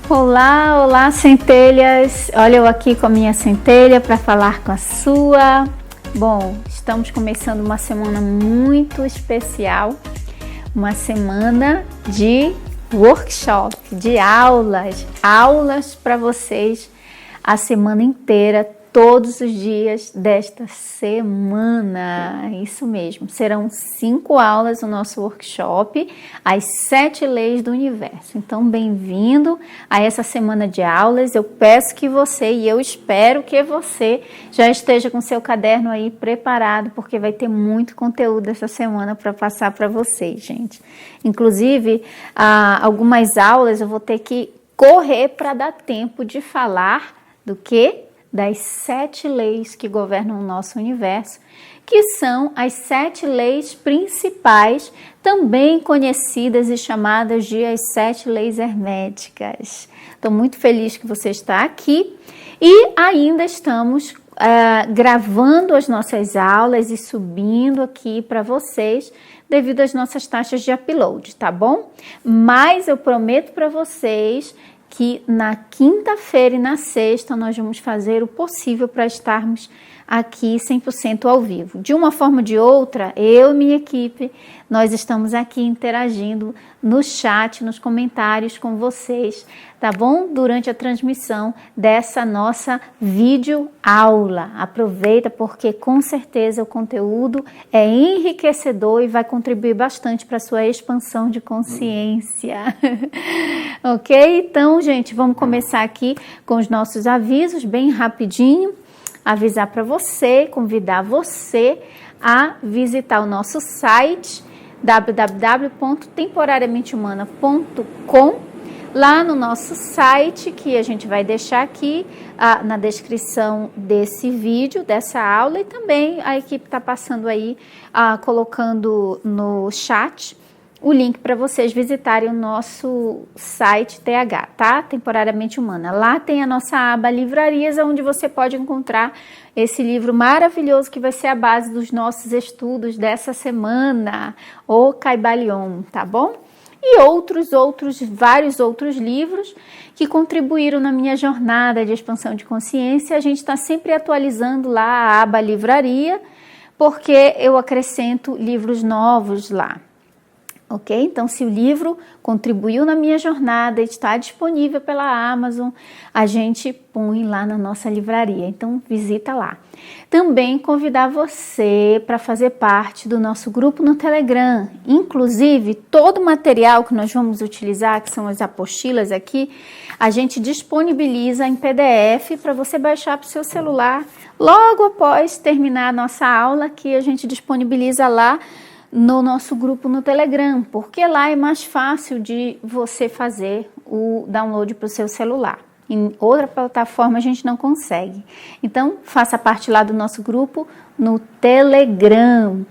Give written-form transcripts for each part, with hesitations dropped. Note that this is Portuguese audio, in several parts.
Olá, olá centelhas! Olha eu aqui com a minha centelha para falar com a sua. Bom, estamos começando uma semana muito especial, uma semana de workshop, de aulas para vocês a semana inteira, todos os dias desta semana. Isso mesmo, serão 5 aulas no nosso workshop, as 7 leis do universo. Então, bem-vindo a essa semana de aulas. Eu peço que você, e eu espero que você já esteja com seu caderno aí preparado, porque vai ter muito conteúdo essa semana para passar para vocês, gente. Inclusive, algumas aulas eu vou ter que correr para dar tempo de falar do que? Das 7 leis que governam o nosso universo, que são as 7 leis principais, também conhecidas e chamadas de as 7 leis herméticas. Estou muito feliz que você está aqui e ainda estamos gravando as nossas aulas e subindo aqui para vocês devido às nossas taxas de upload, tá bom? Mas eu prometo para vocês que na quinta-feira e na sexta nós vamos fazer o possível para estarmos aqui 100% ao vivo. De uma forma ou de outra, eu e minha equipe, nós estamos aqui interagindo no chat, nos comentários com vocês, tá bom? Durante a transmissão dessa nossa vídeo aula. Aproveita porque com certeza o conteúdo é enriquecedor e vai contribuir bastante para a sua expansão de consciência. Ok? Então, gente, vamos começar aqui com os nossos avisos bem rapidinho. Avisar para você, convidar você a visitar o nosso site www.temporariamentehumana.com. Lá no nosso site, que a gente vai deixar aqui na descrição desse vídeo, dessa aula, e também a equipe está passando aí, colocando no chat o link para vocês visitarem o nosso site TH, tá? Temporariamente Humana. Lá tem a nossa aba Livrarias, onde você pode encontrar esse livro maravilhoso que vai ser a base dos nossos estudos dessa semana, o Kybalion, tá bom? E vários outros livros que contribuíram na minha jornada de expansão de consciência. A gente está sempre atualizando lá a aba Livraria, porque eu acrescento livros novos lá. Ok? Então, se o livro contribuiu na minha jornada e está disponível pela Amazon, a gente põe lá na nossa livraria. Então, visita lá. Também convidar você para fazer parte do nosso grupo no Telegram. Inclusive, todo o material que nós vamos utilizar, que são as apostilas aqui, a gente disponibiliza em PDF para você baixar para o seu celular. Logo após terminar a nossa aula, que a gente disponibiliza lá no nosso grupo no Telegram, porque lá é mais fácil de você fazer o download para o seu celular. Em outra plataforma a gente não consegue. Então, faça parte lá do nosso grupo no Telegram.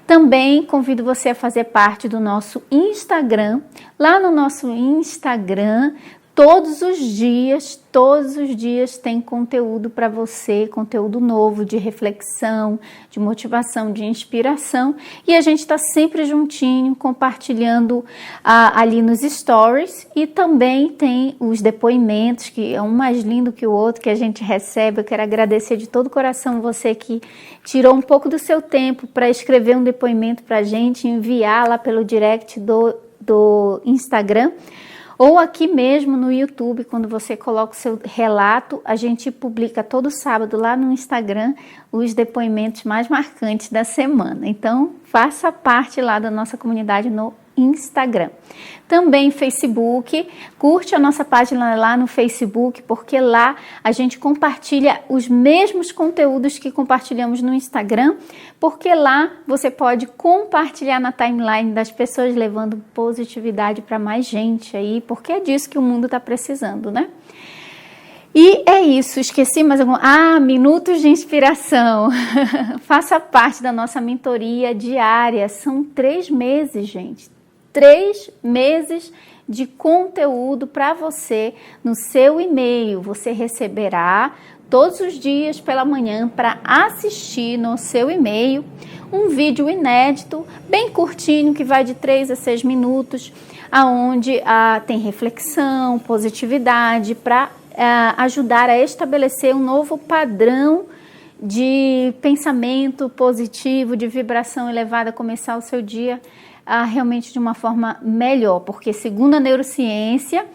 Também convido você a fazer parte do nosso Instagram. Lá no nosso Instagram, todos os dias tem conteúdo para você, conteúdo novo de reflexão, de motivação, de inspiração. E a gente está sempre juntinho, compartilhando ali nos stories. E também tem os depoimentos, que é um mais lindo que o outro, que a gente recebe. Eu quero agradecer de todo o coração você que tirou um pouco do seu tempo para escrever um depoimento para a gente, enviar lá pelo direct do Instagram. Ou aqui mesmo no YouTube, quando você coloca o seu relato, a gente publica todo sábado lá no Instagram os depoimentos mais marcantes da semana. Então, faça parte lá da nossa comunidade no Instagram. Também Facebook, curte a nossa página lá no Facebook, porque lá a gente compartilha os mesmos conteúdos que compartilhamos no Instagram, porque lá você pode compartilhar na timeline das pessoas, levando positividade para mais gente aí, porque é disso que o mundo está precisando, né? E é isso, esqueci mais algum... minutos de inspiração. Faça parte da nossa mentoria diária, são 3 meses, gente. 3 meses de conteúdo para você no seu e-mail. Você receberá todos os dias pela manhã para assistir no seu e-mail um vídeo inédito, bem curtinho, que vai de 3 a 6 minutos, aonde tem reflexão, positividade, para ajudar a estabelecer um novo padrão de pensamento positivo, de vibração elevada, começar o seu dia realmente de uma forma melhor, porque segundo a neurociência,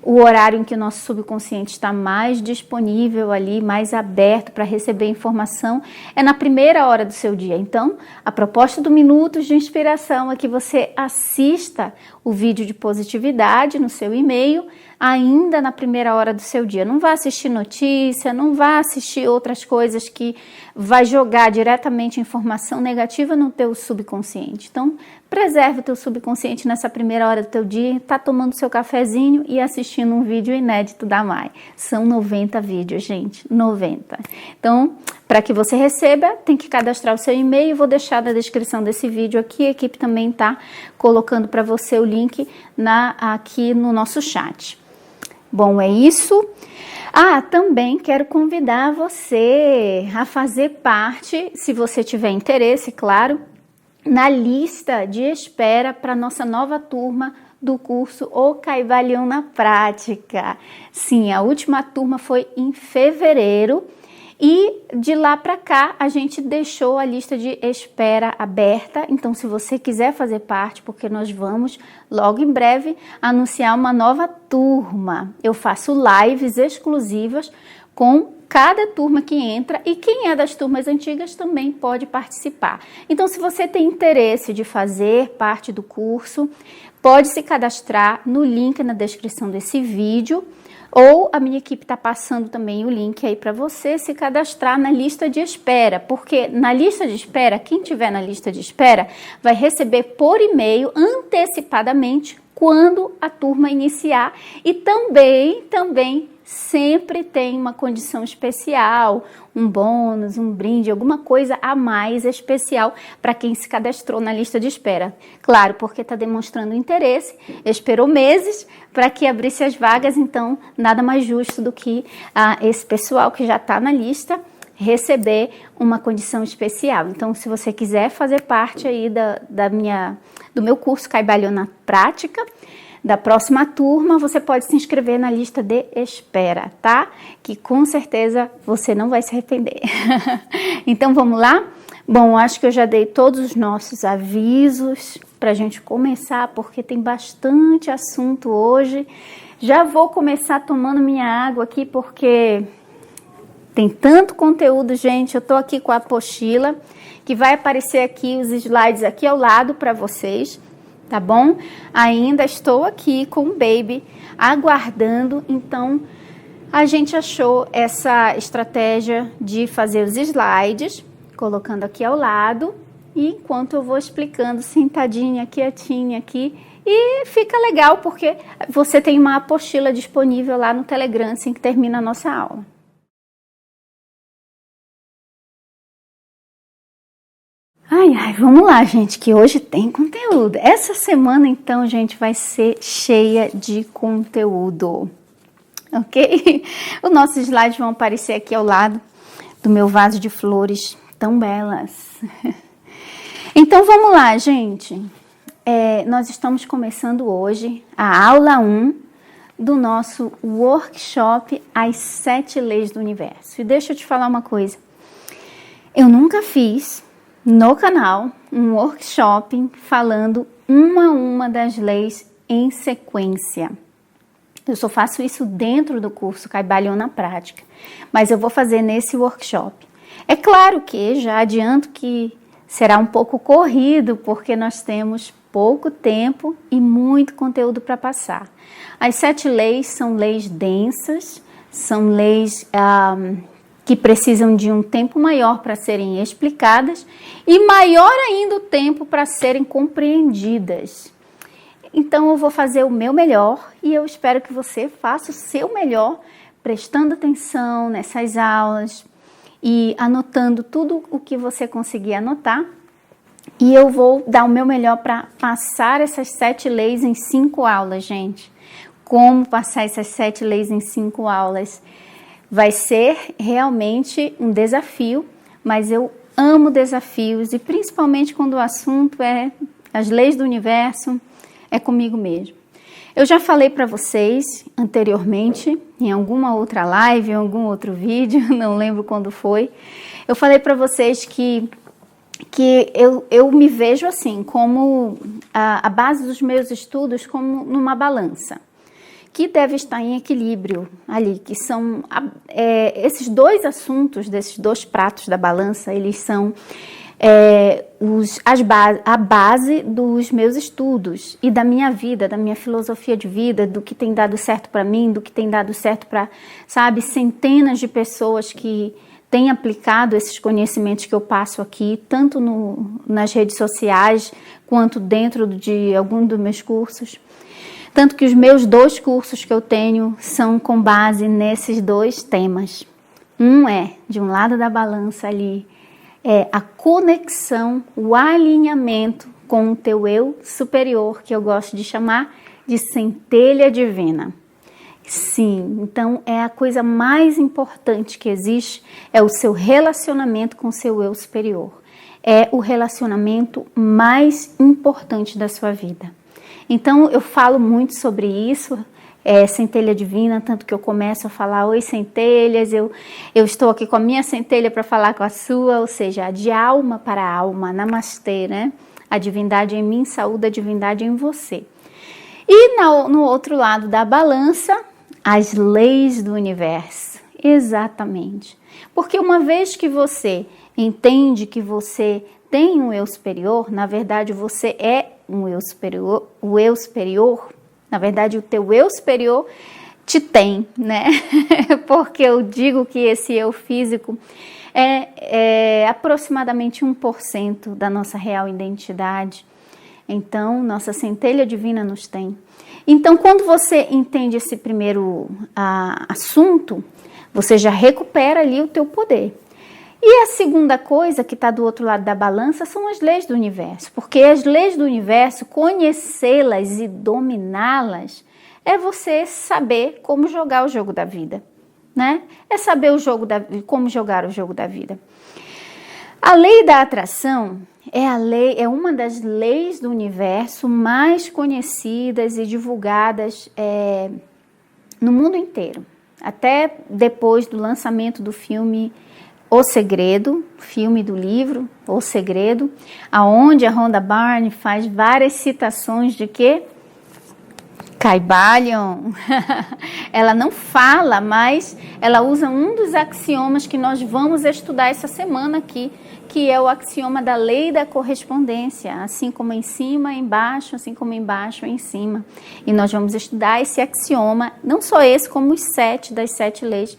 o horário em que o nosso subconsciente está mais disponível ali, mais aberto para receber informação, é na primeira hora do seu dia. Então, a proposta do Minutos de Inspiração é que você assista o vídeo de positividade no seu e-mail, ainda na primeira hora do seu dia. Não vá assistir notícia, não vá assistir outras coisas que vai jogar diretamente informação negativa no teu subconsciente. Então, preserve o teu subconsciente nessa primeira hora do teu dia, tá tomando seu cafezinho e assistindo um vídeo inédito da Mai. São 90 vídeos, gente, 90. Então, para que você receba, tem que cadastrar o seu e-mail. Vou deixar na descrição desse vídeo aqui. A equipe também tá colocando para você o link aqui no nosso chat. Bom, é isso. Também quero convidar você a fazer parte, se você tiver interesse, claro, na lista de espera para nossa nova turma do curso O Kybalion na Prática. Sim, a última turma foi em fevereiro e de lá para cá a gente deixou a lista de espera aberta. Então, se você quiser fazer parte, porque nós vamos logo em breve anunciar uma nova turma. Eu faço lives exclusivas com cada turma que entra, e quem é das turmas antigas também pode participar. Então, se você tem interesse de fazer parte do curso, pode se cadastrar no link na descrição desse vídeo, ou a minha equipe está passando também o link aí para você se cadastrar na lista de espera, porque na lista de espera, quem tiver na lista de espera vai receber por e-mail antecipadamente quando a turma iniciar, e também sempre tem uma condição especial, um bônus, um brinde, alguma coisa a mais especial para quem se cadastrou na lista de espera. Claro, porque está demonstrando interesse, esperou meses para que abrisse as vagas, então nada mais justo do que esse pessoal que já está na lista receber uma condição especial. Então, se você quiser fazer parte aí do meu curso Kybalion na Prática, da próxima turma, você pode se inscrever na lista de espera, tá? Que com certeza você não vai se arrepender. Então, vamos lá? Bom, acho que eu já dei todos os nossos avisos para a gente começar, porque tem bastante assunto hoje. Já vou começar tomando minha água aqui, porque tem tanto conteúdo, gente. Eu tô aqui com a apostila, que vai aparecer aqui os slides aqui ao lado para vocês. Tá bom? Ainda estou aqui com o Baby aguardando, então a gente achou essa estratégia de fazer os slides, colocando aqui ao lado, e enquanto eu vou explicando sentadinha, quietinha aqui, e fica legal porque você tem uma apostila disponível lá no Telegram assim que termina a nossa aula. Vamos lá, gente, que hoje tem conteúdo. Essa semana, então, gente, vai ser cheia de conteúdo, ok? Os nossos slides vão aparecer aqui ao lado do meu vaso de flores tão belas. Então, vamos lá, gente. Nós estamos começando hoje a aula 1 do nosso workshop As 7 Leis do Universo. E deixa eu te falar uma coisa. Eu nunca fiz no canal um workshop falando uma a uma das leis em sequência. Eu só faço isso dentro do curso Kybalion na Prática, mas eu vou fazer nesse workshop. É claro que já adianto que será um pouco corrido, porque nós temos pouco tempo e muito conteúdo para passar. As 7 leis são leis densas, são leis que precisam de um tempo maior para serem explicadas e maior ainda o tempo para serem compreendidas. Então eu vou fazer o meu melhor e eu espero que você faça o seu melhor, prestando atenção nessas aulas e anotando tudo o que você conseguir anotar. E eu vou dar o meu melhor para passar essas 7 leis em 5 aulas, gente. Como passar essas 7 leis em 5 aulas? vai ser realmente um desafio, mas eu amo desafios e principalmente quando o assunto é as leis do universo, é comigo mesmo. Eu já falei para vocês anteriormente, em alguma outra live, em algum outro vídeo, não lembro quando foi, eu falei para vocês que eu me vejo assim, como a base dos meus estudos, como numa balança, que deve estar em equilíbrio ali, que são esses dois assuntos, desses dois pratos da balança, eles são a base dos meus estudos e da minha vida, da minha filosofia de vida, do que tem dado certo para mim, do que tem dado certo para, sabe, centenas de pessoas que têm aplicado esses conhecimentos que eu passo aqui, tanto nas redes sociais, quanto dentro de algum dos meus cursos. Tanto que os meus 2 cursos que eu tenho são com base nesses 2 temas. Um é, de um lado da balança ali, a conexão, o alinhamento com o teu eu superior, que eu gosto de chamar de centelha divina. Sim, então é a coisa mais importante que existe, é o seu relacionamento com o seu eu superior. É o relacionamento mais importante da sua vida. Então eu falo muito sobre isso, centelha divina, tanto que eu começo a falar, oi centelhas, eu estou aqui com a minha centelha para falar com a sua, ou seja, de alma para alma, namastê, né? A divindade em mim saúda a divindade em você. E no outro lado da balança, as leis do universo, exatamente. Porque uma vez que você entende que você tem um eu superior, na verdade você é um eu superior, o eu superior, na verdade o teu eu superior te tem, né? Porque eu digo que esse eu físico é aproximadamente 1% da nossa real identidade. Então, nossa centelha divina nos tem. Então, quando você entende esse primeiro assunto, você já recupera ali o teu poder. E a segunda coisa que está do outro lado da balança são as leis do universo. Porque as leis do universo, conhecê-las e dominá-las, é você saber como jogar o jogo da vida, né? É saber como jogar o jogo da vida. A lei da atração é uma das leis do universo mais conhecidas e divulgadas no mundo inteiro. Até depois do lançamento do filme O Segredo, filme do livro O Segredo, aonde a Rhonda Byrne faz várias citações de que Kybalion, ela não fala, mas ela usa um dos axiomas que nós vamos estudar essa semana aqui, que é o axioma da lei da correspondência, assim como em cima, embaixo, assim como embaixo, em cima. E nós vamos estudar esse axioma, não só esse, como os 7 das 7 leis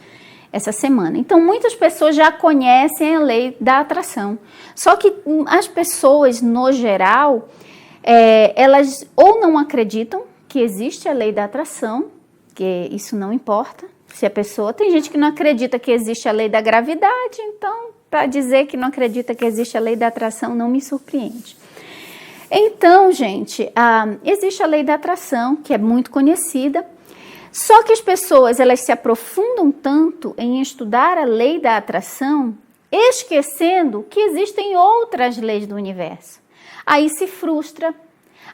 essa semana. Então, muitas pessoas já conhecem a lei da atração, só que as pessoas, no geral, elas ou não acreditam que existe a lei da atração, que isso não importa, se a pessoa... Tem gente que não acredita que existe a lei da gravidade, então, para dizer que não acredita que existe a lei da atração, não me surpreende. Então, gente, existe a lei da atração, que é muito conhecida, só que as pessoas, elas se aprofundam tanto em estudar a lei da atração, esquecendo que existem outras leis do universo. Aí se frustra,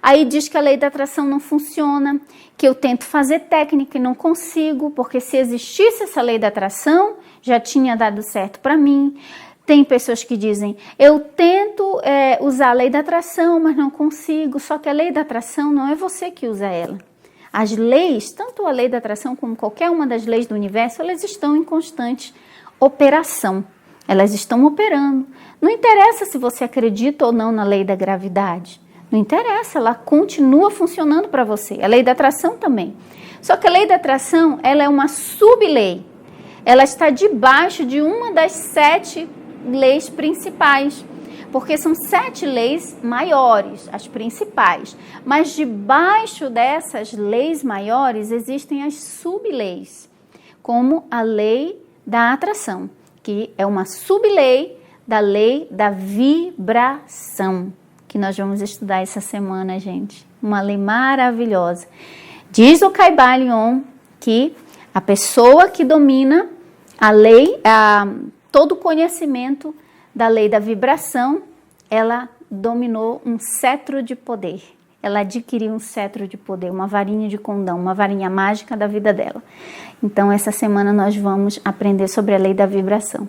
aí diz que a lei da atração não funciona, que eu tento fazer técnica e não consigo, porque se existisse essa lei da atração, já tinha dado certo para mim. Tem pessoas que dizem, eu tento usar a lei da atração, mas não consigo, só que a lei da atração não é você que usa ela. As leis, tanto a lei da atração como qualquer uma das leis do universo, elas estão em constante operação. Elas estão operando. Não interessa se você acredita ou não na lei da gravidade. Não interessa, ela continua funcionando para você. A lei da atração também. Só que a lei da atração, ela é uma sublei. Ela está debaixo de uma das 7 leis principais. Porque são 7 leis maiores, as principais. Mas debaixo dessas leis maiores existem as subleis, como a lei da atração, que é uma sublei da lei da vibração, que nós vamos estudar essa semana, gente. Uma lei maravilhosa. Diz o Kybalion que a pessoa que domina A lei, todo o conhecimento da lei da vibração, ela dominou um cetro de poder. Ela adquiriu um cetro de poder, uma varinha de condão, uma varinha mágica da vida dela. Então, essa semana nós vamos aprender sobre a lei da vibração.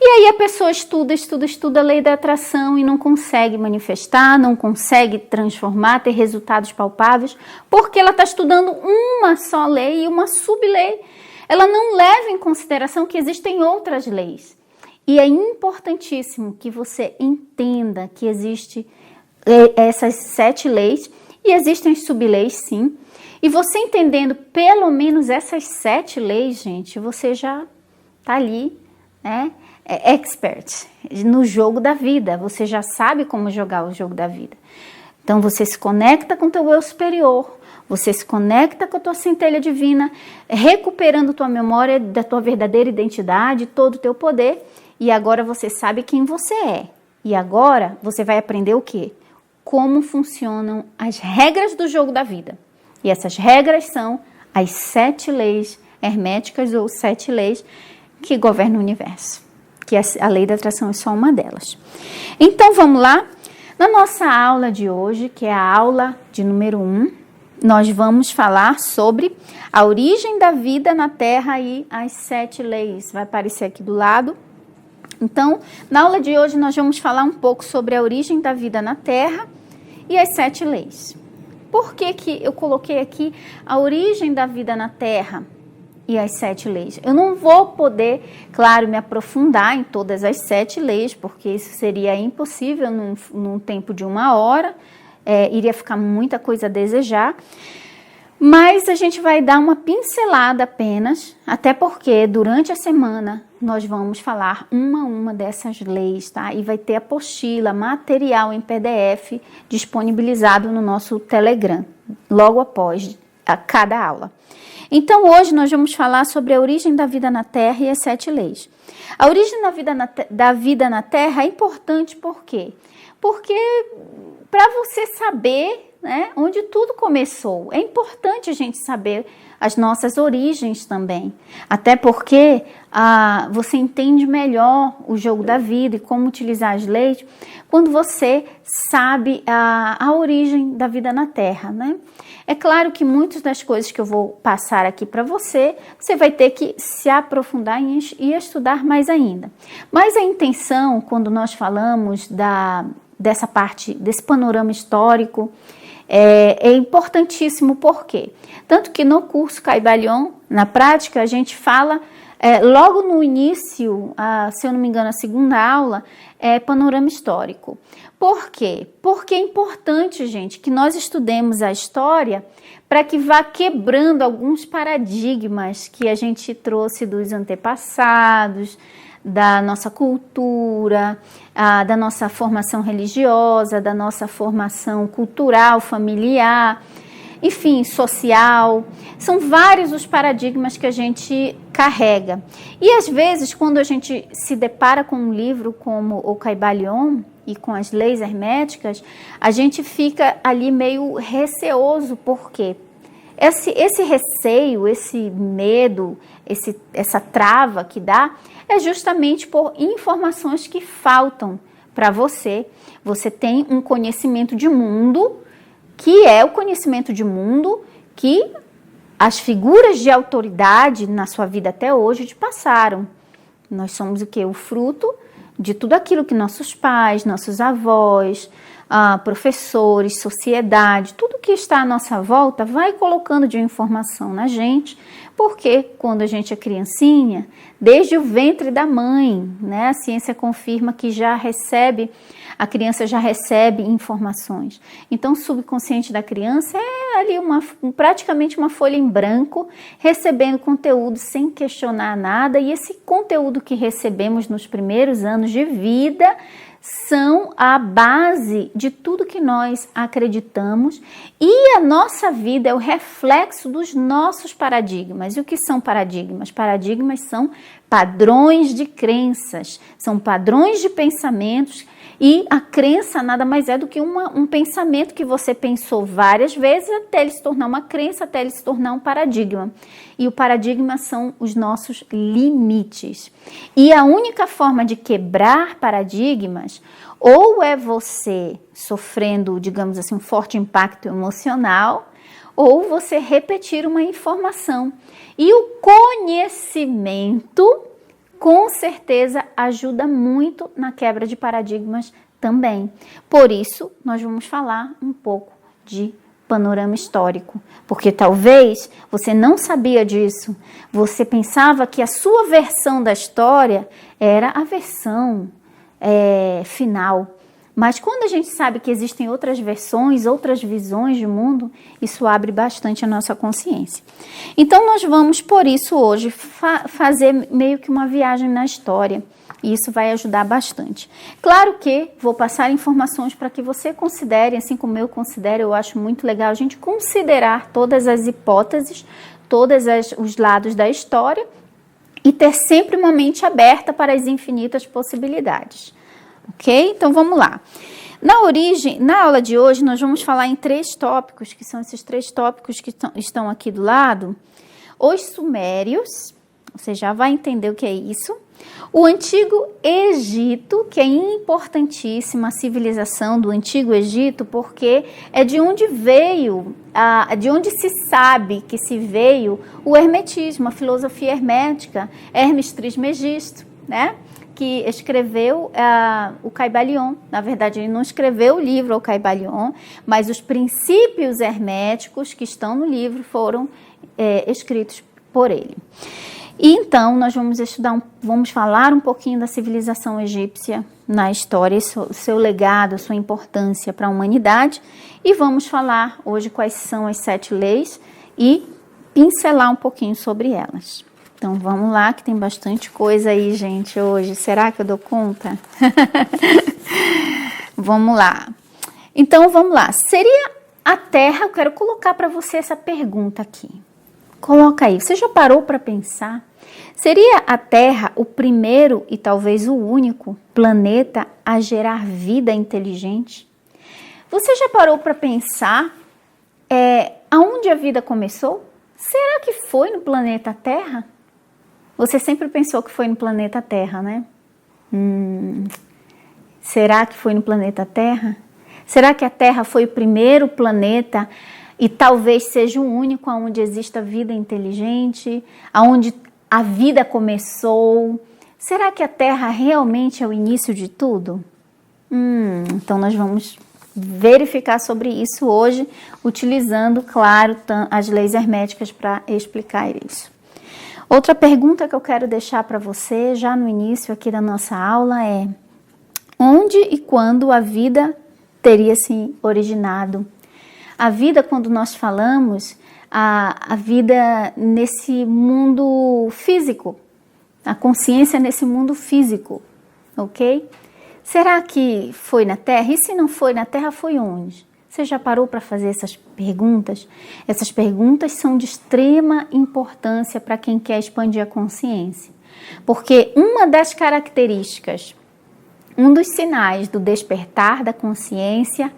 E aí a pessoa estuda a lei da atração e não consegue manifestar, não consegue transformar, ter resultados palpáveis, porque ela está estudando uma só lei e uma sublei. Ela não leva em consideração que existem outras leis. E é importantíssimo que você entenda que existe essas 7 leis, e existem as subleis, sim. E você entendendo pelo menos essas 7 leis, gente, você já tá ali, né? Expert no jogo da vida. Você já sabe como jogar o jogo da vida. Então, você se conecta com o teu eu superior, você se conecta com a tua centelha divina, recuperando tua memória da tua verdadeira identidade, todo o teu poder, e agora você sabe quem você é. E agora você vai aprender o quê? Como funcionam as regras do jogo da vida. E essas regras são as 7 leis herméticas ou 7 leis que governam o universo. Que a lei da atração é só uma delas. Então vamos lá. Na nossa aula de hoje, que é a aula de número 1, nós vamos falar sobre a origem da vida na Terra e as 7 leis. Vai aparecer aqui do lado. Então, na aula de hoje nós vamos falar um pouco sobre a origem da vida na Terra e as 7 leis. Por que que eu coloquei aqui a origem da vida na Terra e as 7 leis? Eu não vou poder, claro, me aprofundar em todas as 7 leis, porque isso seria impossível num tempo de 1 hora, iria ficar muita coisa a desejar. Mas a gente vai dar uma pincelada apenas, até porque durante a semana nós vamos falar uma dessas leis, tá? E vai ter apostila, material em PDF disponibilizado no nosso Telegram, logo após cada aula. Então hoje nós vamos falar sobre a origem da vida na Terra e as 7 leis. A origem da vida na Terra é importante por quê? Porque para você saber, né, onde tudo começou, é importante a gente saber as nossas origens também. Até porque você entende melhor o jogo da vida e como utilizar as leis quando você sabe a origem da vida na Terra, né? É claro que muitas das coisas que eu vou passar aqui para você, você vai ter que se aprofundar e estudar mais ainda. Mas a intenção, quando nós falamos dessa parte, desse panorama histórico, é importantíssimo. Por quê? Tanto que no curso Kybalion, na prática, a gente fala, logo no início, se eu não me engano, a segunda aula, é panorama histórico. Por quê? Porque é importante, gente, que nós estudemos a história para que vá quebrando alguns paradigmas que a gente trouxe dos antepassados, da nossa cultura, da nossa formação religiosa, da nossa formação cultural, familiar, enfim, social. São vários os paradigmas que a gente carrega. E às vezes, quando a gente se depara com um livro como o Kybalion e com as leis herméticas, a gente fica ali meio receoso. Por quê? Esse receio, esse medo, essa trava que dá é justamente por informações que faltam para você. Você tem um conhecimento de mundo, que é o conhecimento de mundo que as figuras de autoridade na sua vida até hoje te passaram. Nós somos o quê? O fruto de tudo aquilo que nossos pais, nossos avós, professores, sociedade, tudo que está à nossa volta vai colocando de informação na gente, porque quando a gente é criancinha, desde o ventre da mãe, né, a ciência confirma que a criança já recebe informações. Então, o subconsciente da criança é ali praticamente uma folha em branco, recebendo conteúdo sem questionar nada, e esse conteúdo que recebemos nos primeiros anos de vida são a base de tudo que nós acreditamos, e a nossa vida é o reflexo dos nossos paradigmas. E o que são paradigmas? Paradigmas são padrões de crenças, são padrões de pensamentos E a crença nada mais é do que um pensamento que você pensou várias vezes até ele se tornar uma crença, até ele se tornar um paradigma. E o paradigma são os nossos limites. E a única forma de quebrar paradigmas ou é você sofrendo, digamos assim, um forte impacto emocional, ou você repetir uma informação. E o conhecimento, com certeza, ajuda muito na quebra de paradigmas também. Por isso, nós vamos falar um pouco de panorama histórico, porque talvez você não sabia disso, você pensava que a sua versão da história era a versão final. Mas quando a gente sabe que existem outras versões, outras visões de mundo, isso abre bastante a nossa consciência. Então nós vamos, por isso, hoje fazer meio que uma viagem na história. E isso vai ajudar bastante. Claro que vou passar informações para que você considere, assim como eu considero, eu acho muito legal a gente considerar todas as hipóteses, todos os lados da história e ter sempre uma mente aberta para as infinitas possibilidades. Ok? Então vamos lá. Na aula de hoje, nós vamos falar em 3 tópicos, que são esses 3 tópicos que estão aqui do lado. Os sumérios, você já vai entender o que é isso. O Antigo Egito, que é importantíssima a civilização do Antigo Egito, porque é de onde veio, de onde se sabe que se veio o hermetismo, a filosofia hermética, Hermes Trismegisto, né? Que escreveu o Caibalion. Na verdade, ele não escreveu o livro O Caibalion, mas os princípios herméticos que estão no livro foram escritos por ele. E então, nós vamos falar um pouquinho da civilização egípcia na história, o seu legado, a sua importância para a humanidade, e vamos falar hoje quais são as 7 leis e pincelar um pouquinho sobre elas. Então, vamos lá, que tem bastante coisa aí, gente, hoje. Será que eu dou conta? Vamos lá. Então, vamos lá. Seria a Terra... Eu quero colocar para você essa pergunta aqui. Coloca aí. Você já parou para pensar? Seria a Terra o primeiro e talvez o único planeta a gerar vida inteligente? Você já parou para pensar aonde a vida começou? Será que foi no planeta Terra? Você sempre pensou que foi no planeta Terra, né? Será que foi no planeta Terra? Será que a Terra foi o primeiro planeta e talvez seja o único onde exista vida inteligente, onde a vida começou? Será que a Terra realmente é o início de tudo? Então nós vamos verificar sobre isso hoje, utilizando, claro, as leis herméticas para explicar isso. Outra pergunta que eu quero deixar para você, já no início aqui da nossa aula, é: onde e quando a vida teria se originado? A vida, quando nós falamos, a vida nesse mundo físico, a consciência nesse mundo físico, ok? Será que foi na Terra? E se não foi na Terra, foi onde? Você já parou para fazer essas perguntas? Essas perguntas são de extrema importância para quem quer expandir a consciência. Porque uma das características, um dos sinais do despertar da consciência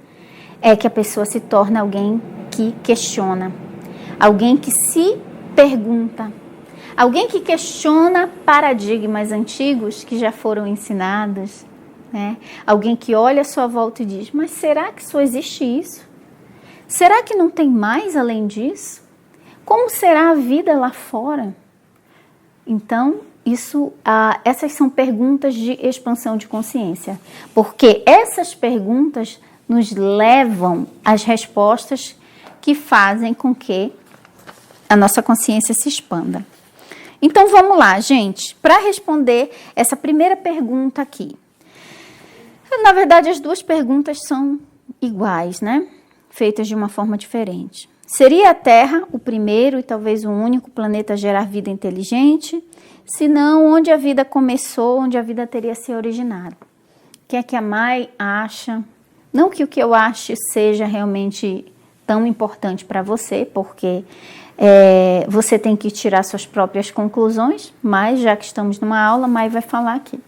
é que a pessoa se torna alguém que questiona, alguém que se pergunta, alguém que questiona paradigmas antigos que já foram ensinados, né? Alguém que olha à sua volta e diz: mas será que só existe isso? Será que não tem mais além disso? Como será a vida lá fora? Então, essas são perguntas de expansão de consciência, porque essas perguntas nos levam às respostas que fazem com que a nossa consciência se expanda. Então, vamos lá, gente, para responder essa primeira pergunta aqui. Na verdade, as duas perguntas são iguais, né? Feitas de uma forma diferente. Seria a Terra o primeiro e talvez o único planeta a gerar vida inteligente? Se não, onde a vida começou, onde a vida teria se originado? O que é que a Mai acha? Não que o que eu ache seja realmente tão importante para você, porque você tem que tirar suas próprias conclusões, mas já que estamos numa aula, Mai vai falar aqui.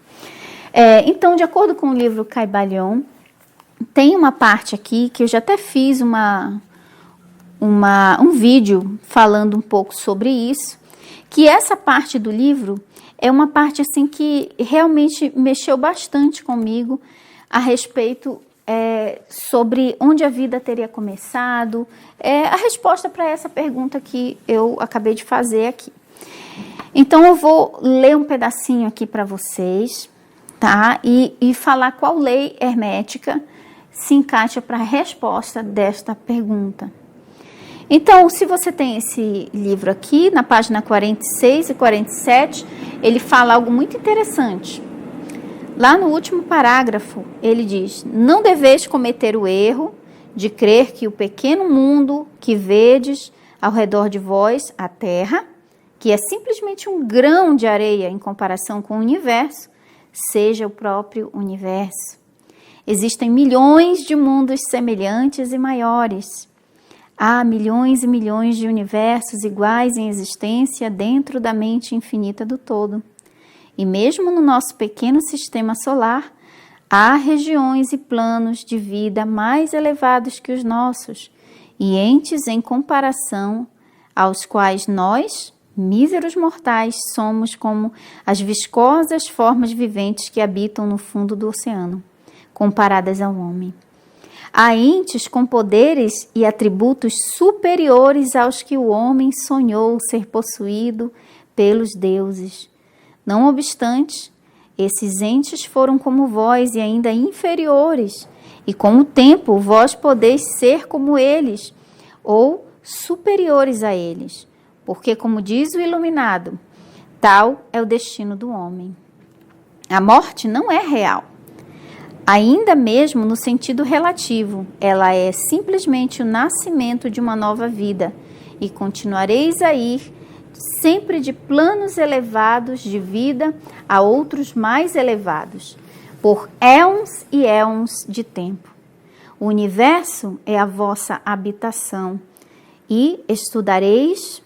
Então, de acordo com o livro Kybalion, tem uma parte aqui que eu já até fiz um vídeo falando um pouco sobre isso, que essa parte do livro é uma parte assim que realmente mexeu bastante comigo a respeito sobre onde a vida teria começado, a resposta para essa pergunta que eu acabei de fazer aqui. Então eu vou ler um pedacinho aqui para vocês, tá? E falar qual lei hermética se encaixa para a resposta desta pergunta. Então, se você tem esse livro aqui, na página 46 e 47, ele fala algo muito interessante. Lá no último parágrafo, ele diz: não deveis cometer o erro de crer que o pequeno mundo que vedes ao redor de vós, a Terra, que é simplesmente um grão de areia em comparação com o universo, seja o próprio universo. Existem milhões de mundos semelhantes e maiores. Há milhões e milhões de universos iguais em existência dentro da mente infinita do todo. E mesmo no nosso pequeno sistema solar, há regiões e planos de vida mais elevados que os nossos, e entes em comparação aos quais nós, míseros mortais, somos como as viscosas formas viventes que habitam no fundo do oceano, comparadas ao homem. Há entes com poderes e atributos superiores aos que o homem sonhou ser possuído pelos deuses. Não obstante, esses entes foram como vós e ainda inferiores, e com o tempo vós podeis ser como eles, ou superiores a eles, porque, como diz o iluminado, tal é o destino do homem. A morte não é real. Ainda mesmo no sentido relativo, ela é simplesmente o nascimento de uma nova vida, e continuareis a ir sempre de planos elevados de vida a outros mais elevados, por éons e éons de tempo. O universo é a vossa habitação, e estudareis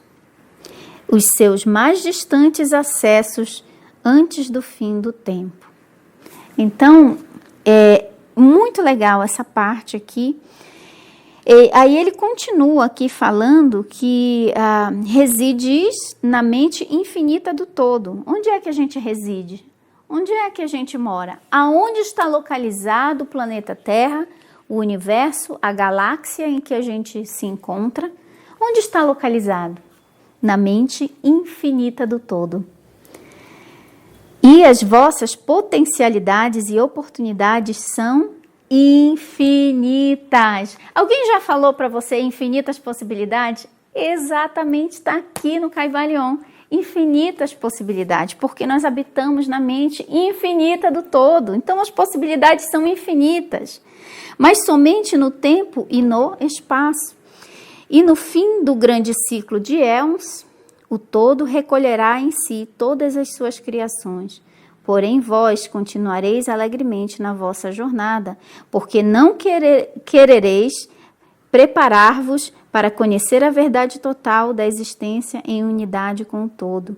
os seus mais distantes acessos antes do fim do tempo. Então, é muito legal essa parte aqui. Aí ele continua aqui falando que resides na mente infinita do todo. Onde é que a gente reside? Onde é que a gente mora? Aonde está localizado o planeta Terra, o universo, a galáxia em que a gente se encontra? Onde está localizado? Na mente infinita do todo. E as vossas potencialidades e oportunidades são infinitas. Alguém já falou para você infinitas possibilidades? Exatamente, está aqui no Kybalion. Infinitas possibilidades, porque nós habitamos na mente infinita do todo. Então as possibilidades são infinitas, mas somente no tempo e no espaço. E no fim do grande ciclo de éons, o todo recolherá em si todas as suas criações. Porém, vós continuareis alegremente na vossa jornada, porque não querereis preparar-vos para conhecer a verdade total da existência em unidade com o todo.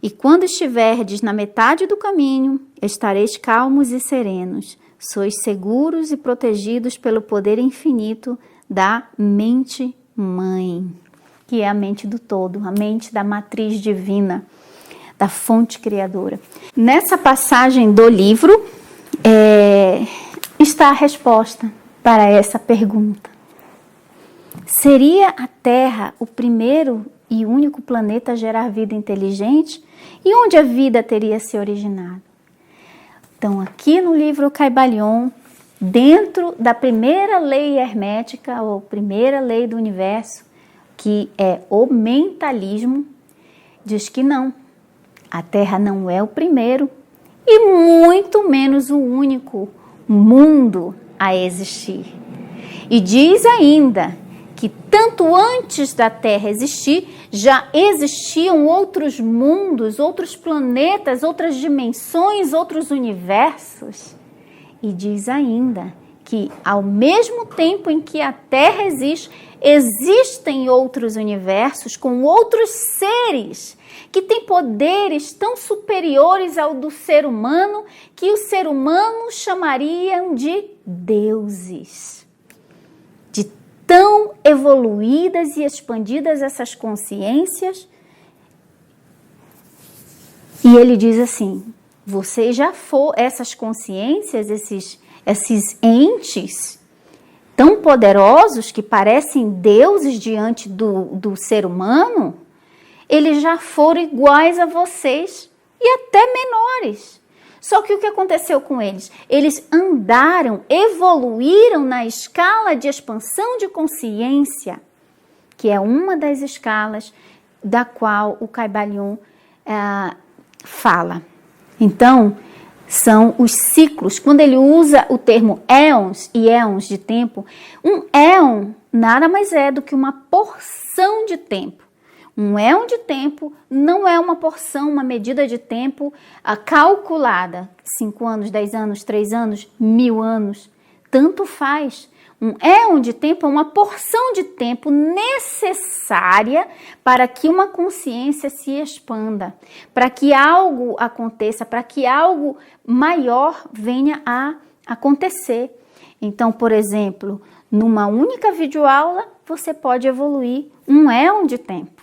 E quando estiverdes na metade do caminho, estareis calmos e serenos. Sois seguros e protegidos pelo poder infinito da mente mãe, que é a mente do todo, a mente da matriz divina, da fonte criadora. Nessa passagem do livro está a resposta para essa pergunta. Seria a Terra o primeiro e único planeta a gerar vida inteligente? E onde a vida teria se originado? Então, aqui no livro Kybalion, dentro da primeira lei hermética, ou primeira lei do universo, que é o mentalismo, diz que não. A Terra não é o primeiro e muito menos o único mundo a existir. E diz ainda que tanto antes da Terra existir, já existiam outros mundos, outros planetas, outras dimensões, outros universos. E diz ainda que ao mesmo tempo em que a Terra existe, existem outros universos com outros seres que têm poderes tão superiores ao do ser humano que o ser humano chamariam de deuses. De tão evoluídas e expandidas essas consciências. E ele diz assim, vocês já foram, essas consciências, esses entes tão poderosos que parecem deuses diante do ser humano, eles já foram iguais a vocês e até menores. Só que o que aconteceu com eles? Eles andaram, evoluíram na escala de expansão de consciência, que é uma das escalas da qual o Kybalion fala. Então, são os ciclos. Quando ele usa o termo éons e éons de tempo, um éon nada mais é do que uma porção de tempo. Um éon de tempo não é uma porção, uma medida de tempo calculada. 5 anos, 10 anos, 3 anos, 1000 anos. Tanto faz. Um éon de tempo é uma porção de tempo necessária para que uma consciência se expanda, para que algo aconteça, para que algo maior venha a acontecer. Então, por exemplo, numa única videoaula, você pode evoluir um éon de tempo.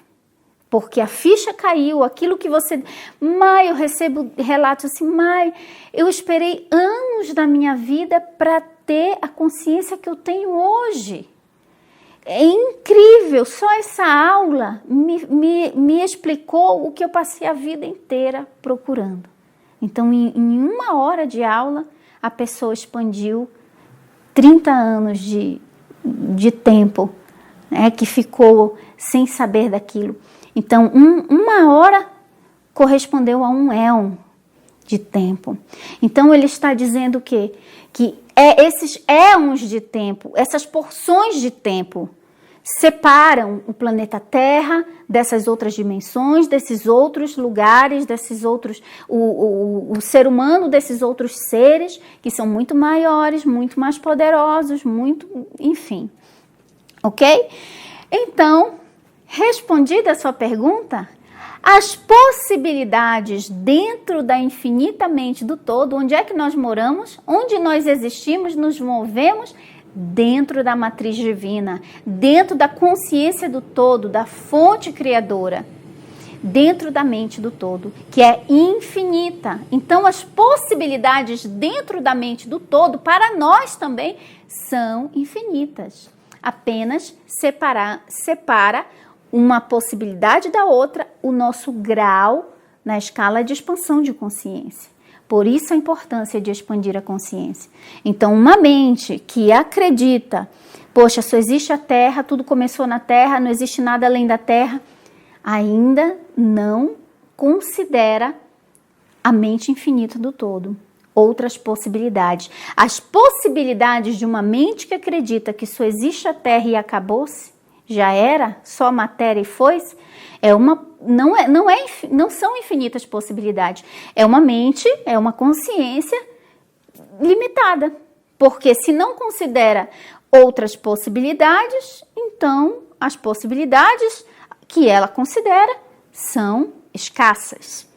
Porque a ficha caiu, aquilo que você... Mai, eu recebo relatos assim, Mai, eu esperei anos da minha vida para ter a consciência que eu tenho hoje. É incrível, só essa aula me explicou o que eu passei a vida inteira procurando. Então, em 1 hora de aula, a pessoa expandiu 30 anos de tempo, né, que ficou sem saber daquilo. Então, 1 hora correspondeu a um éon de tempo. Então, ele está dizendo que esses éons de tempo, essas porções de tempo, separam o planeta Terra dessas outras dimensões, desses outros lugares, desses outros, o ser humano desses outros seres, que são muito maiores, muito mais poderosos, enfim. Ok? Então, respondida a sua pergunta, as possibilidades dentro da infinita mente do todo, onde é que nós moramos, onde nós existimos, nos movemos, dentro da matriz divina, dentro da consciência do todo, da fonte criadora, dentro da mente do todo, que é infinita. Então, as possibilidades dentro da mente do todo, para nós também, são infinitas. Apenas separa uma possibilidade da outra o nosso grau na escala de expansão de consciência. Por isso a importância de expandir a consciência. Então, uma mente que acredita, poxa, só existe a Terra, tudo começou na Terra, não existe nada além da Terra, ainda não considera a mente infinita do todo. Outras possibilidades. As possibilidades de uma mente que acredita que só existe a Terra e acabou-se, já era, só matéria e foi-se, não são infinitas possibilidades. É uma mente, é uma consciência limitada. Porque se não considera outras possibilidades, então as possibilidades que ela considera são escassas.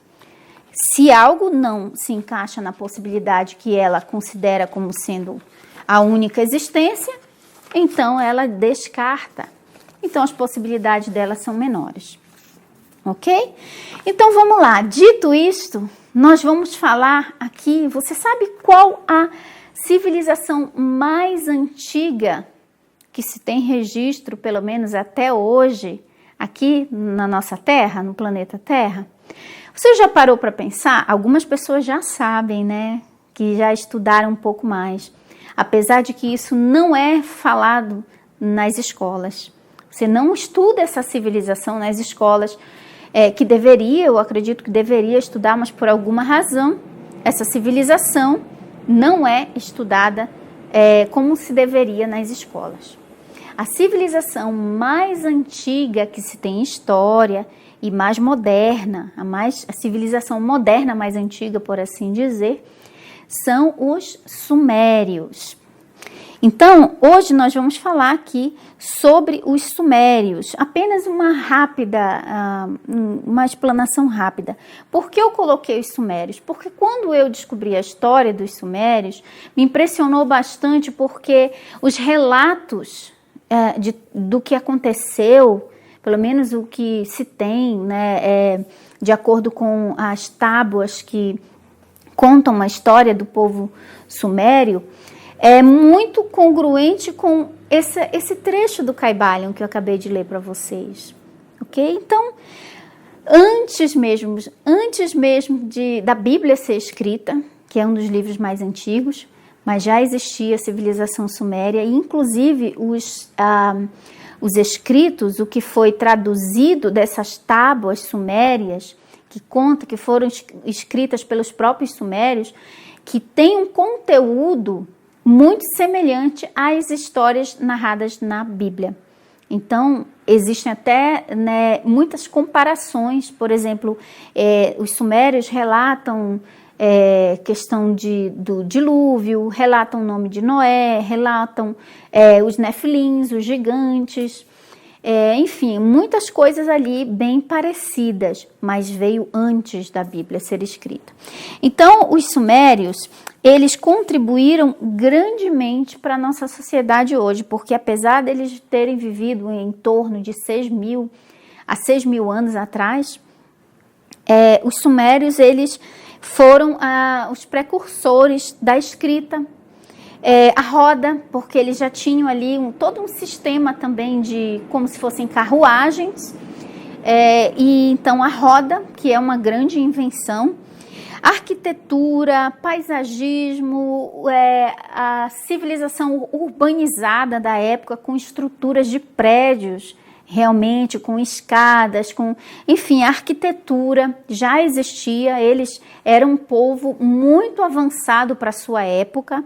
Se algo não se encaixa na possibilidade que ela considera como sendo a única existência, então ela descarta. Então, as possibilidades dela são menores. Ok? Então, vamos lá. Dito isto, nós vamos falar aqui, você sabe qual a civilização mais antiga que se tem registro, pelo menos até hoje, aqui na nossa Terra, no planeta Terra? Você já parou para pensar? Algumas pessoas já sabem, né? Que já estudaram um pouco mais. Apesar de que isso não é falado nas escolas. Você não estuda essa civilização nas escolas, que deveria, eu acredito que deveria estudar, mas por alguma razão, essa civilização não é estudada como se deveria nas escolas. A civilização mais antiga que se tem em história e mais moderna, a civilização moderna mais antiga, por assim dizer, são os sumérios. Então, hoje nós vamos falar aqui sobre os sumérios, apenas uma explanação rápida. Por que eu coloquei os sumérios? Porque quando eu descobri a história dos sumérios, me impressionou bastante porque os relatos do que aconteceu, pelo menos o que se tem, né, de acordo com as tábuas que contam a história do povo sumério, é muito congruente com esse trecho do Kybalion que eu acabei de ler para vocês, ok? Então, antes mesmo da Bíblia ser escrita, que é um dos livros mais antigos, mas já existia a civilização suméria, e inclusive os escritos, o que foi traduzido dessas tábuas sumérias, que conta que foram escritas pelos próprios sumérios, que tem um conteúdo muito semelhante às histórias narradas na Bíblia. Então, existem até, né, muitas comparações. Por exemplo, os sumérios relatam questão do dilúvio, relatam o nome de Noé, relatam os nefilins, os gigantes, enfim, muitas coisas ali bem parecidas, mas veio antes da Bíblia ser escrita. Então, os sumérios, eles contribuíram grandemente para a nossa sociedade hoje, porque apesar deles terem vivido em torno de 6.000 a 6.000 anos atrás, os sumérios, eles foram os precursores da escrita, a roda, porque eles já tinham ali todo um sistema também de como se fossem carruagens, e então a roda, que é uma grande invenção, arquitetura, paisagismo, a civilização urbanizada da época com estruturas de prédios, realmente com escadas, enfim, a arquitetura já existia, eles eram um povo muito avançado para a sua época.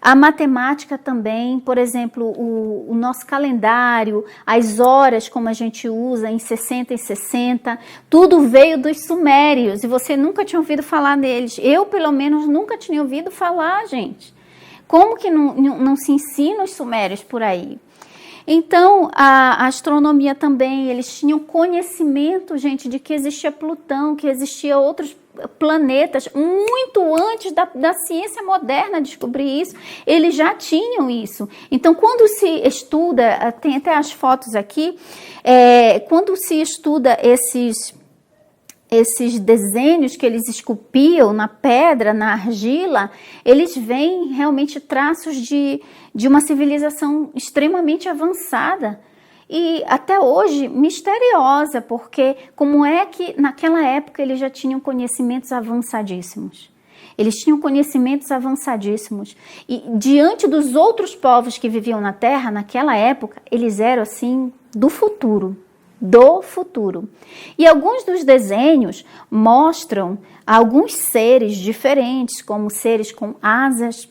A matemática também, por exemplo, o nosso calendário, as horas como a gente usa em 60 e 60, tudo veio dos sumérios e você nunca tinha ouvido falar deles. Eu, pelo menos, nunca tinha ouvido falar, gente. Como que não se ensina os sumérios por aí? Então, a astronomia também, eles tinham conhecimento, gente, de que existia Plutão, que existia outros planetas, muito antes da ciência moderna descobrir isso, eles já tinham isso. Então, quando se estuda, tem até as fotos aqui, quando se estuda esses desenhos que eles esculpiam na pedra, na argila, eles veem realmente traços de uma civilização extremamente avançada e até hoje misteriosa, porque como é que naquela época eles já tinham conhecimentos avançadíssimos? Eles tinham conhecimentos avançadíssimos e diante dos outros povos que viviam na Terra, naquela época, eles eram assim do futuro. E alguns dos desenhos mostram alguns seres diferentes, como seres com asas,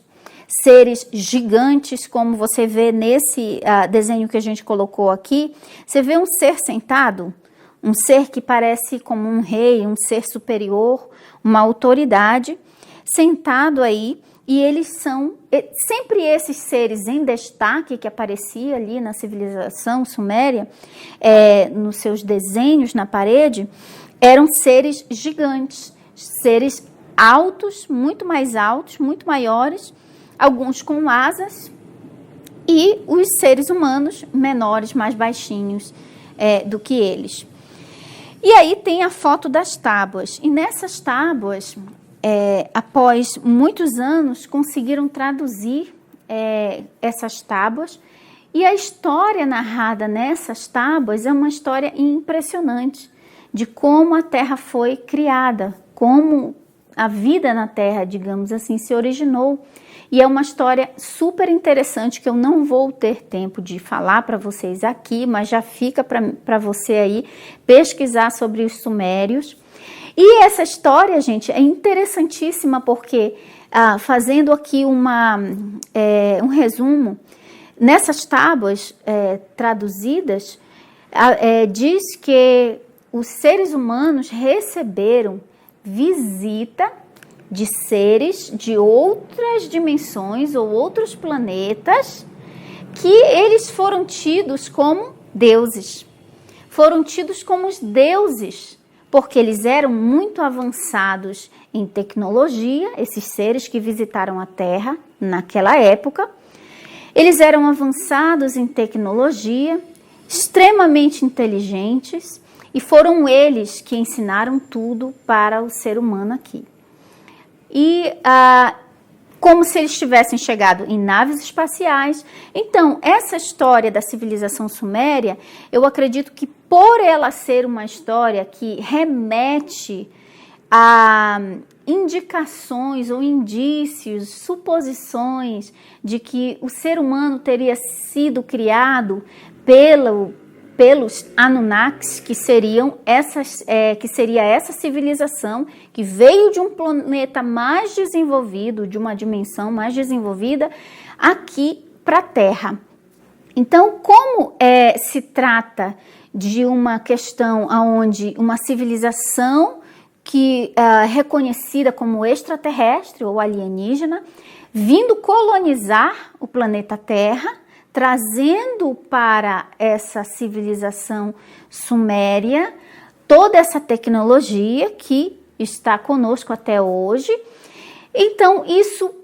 seres gigantes, como você vê nesse desenho que a gente colocou aqui. Você vê um ser sentado, um ser que parece como um rei, um ser superior, uma autoridade, sentado aí. E eles são sempre esses seres em destaque que aparecia ali na civilização suméria, nos seus desenhos na parede, eram seres gigantes, seres altos, muito maiores, alguns com asas, e os seres humanos menores, mais baixinhos do que eles. E aí tem a foto das tábuas, e nessas tábuas, após muitos anos, conseguiram traduzir essas tábuas, e a história narrada nessas tábuas é uma história impressionante de como a Terra foi criada, como a vida na Terra, digamos assim, se originou. E é uma história super interessante que eu não vou ter tempo de falar para vocês aqui, mas já fica para você aí pesquisar sobre os sumérios. E essa história, gente, é interessantíssima porque, fazendo aqui um resumo, nessas tábuas traduzidas, diz que os seres humanos receberam visita de seres de outras dimensões ou outros planetas que eles foram tidos como deuses. Foram tidos como os deuses, porque eles eram muito avançados em tecnologia, esses seres que visitaram a Terra naquela época. Eles eram avançados em tecnologia, extremamente inteligentes, e foram eles que ensinaram tudo para o ser humano aqui. E como se eles tivessem chegado em naves espaciais. Então, essa história da civilização suméria, eu acredito que por ela ser uma história que remete a indicações ou indícios, suposições de que o ser humano teria sido criado pelos Anunnakis, que seria essa civilização que veio de um planeta mais desenvolvido, de uma dimensão mais desenvolvida, aqui para a Terra. Então, como se trata de uma questão onde uma civilização que reconhecida como extraterrestre ou alienígena, vindo colonizar o planeta Terra, trazendo para essa civilização suméria toda essa tecnologia que está conosco até hoje. Então,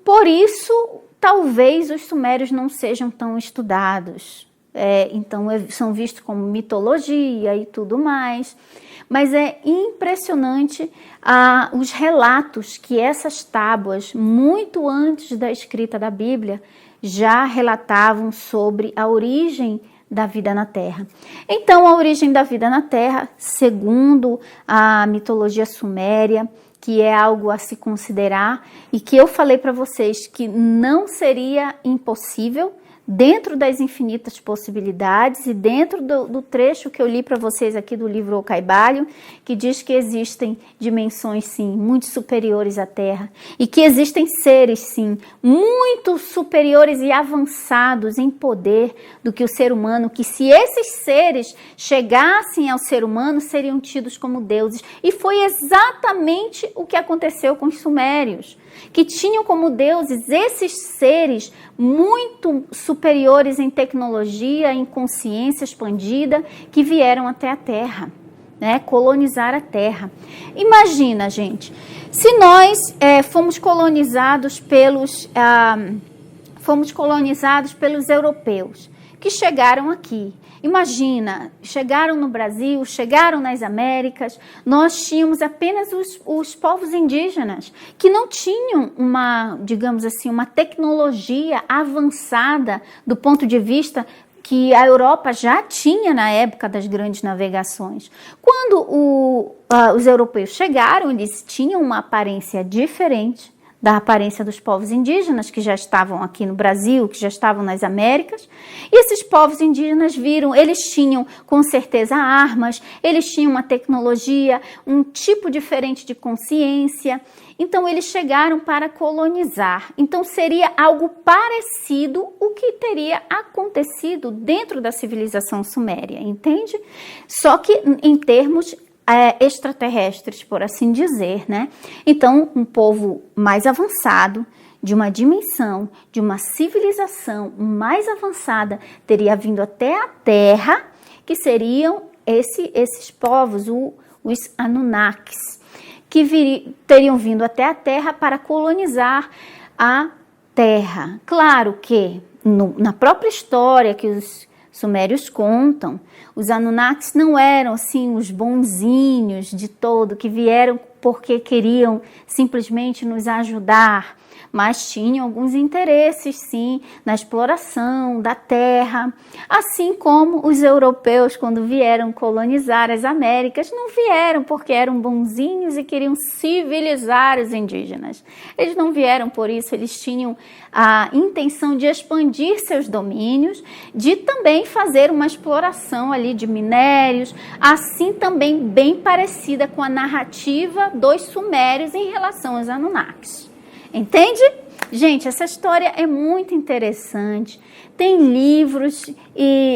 por isso, talvez os sumérios não sejam tão estudados. Então, são vistos como mitologia e tudo mais. Mas é impressionante os relatos que essas tábuas, muito antes da escrita da Bíblia, já relatavam sobre a origem da vida na Terra. Então, a origem da vida na Terra, segundo a mitologia suméria, que é algo a se considerar e que eu falei para vocês que não seria impossível dentro das infinitas possibilidades e dentro do trecho que eu li para vocês aqui do livro O Caibalho, que diz que existem dimensões, sim, muito superiores à Terra e que existem seres, sim, muito superiores e avançados em poder do que o ser humano, que se esses seres chegassem ao ser humano, seriam tidos como deuses. E foi exatamente o que aconteceu com os sumérios, que tinham como deuses esses seres muito superiores em tecnologia, em consciência expandida, que vieram até a Terra, né, colonizar a Terra. Imagina, gente, se nós fomos colonizados pelos europeus, que chegaram aqui. Imagina, chegaram no Brasil, chegaram nas Américas, nós tínhamos apenas os povos indígenas, que não tinham digamos assim, uma tecnologia avançada do ponto de vista que a Europa já tinha na época das grandes navegações. Quando os europeus chegaram, eles tinham uma aparência diferente da aparência dos povos indígenas que já estavam aqui no Brasil, que já estavam nas Américas. E esses povos indígenas viram, eles tinham com certeza armas, eles tinham uma tecnologia, um tipo diferente de consciência. Então eles chegaram para colonizar. Então seria algo parecido o que teria acontecido dentro da civilização suméria, entende? Só que em termos extraterrestres, por assim dizer, né? Então, um povo mais avançado, de uma dimensão, de uma civilização mais avançada, teria vindo até a Terra, que seriam esses povos, os Anunnakis, que teriam vindo até a Terra para colonizar a Terra. Claro que na própria história que os sumérios contam, os Anunnakis não eram assim os bonzinhos de todo, que vieram porque queriam simplesmente nos ajudar, mas tinham alguns interesses, sim, na exploração da terra, assim como os europeus, quando vieram colonizar as Américas, não vieram porque eram bonzinhos e queriam civilizar os indígenas. Eles não vieram por isso, eles tinham a intenção de expandir seus domínios, de também fazer uma exploração ali de minérios, assim também bem parecida com a narrativa dos sumérios em relação aos Anunnakis. Entende? Gente, essa história é muito interessante. Tem livros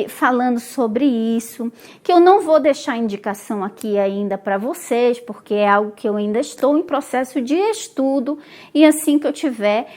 falando sobre isso, que eu não vou deixar indicação aqui ainda para vocês, porque é algo que eu ainda estou em processo de estudo, e assim que eu tiver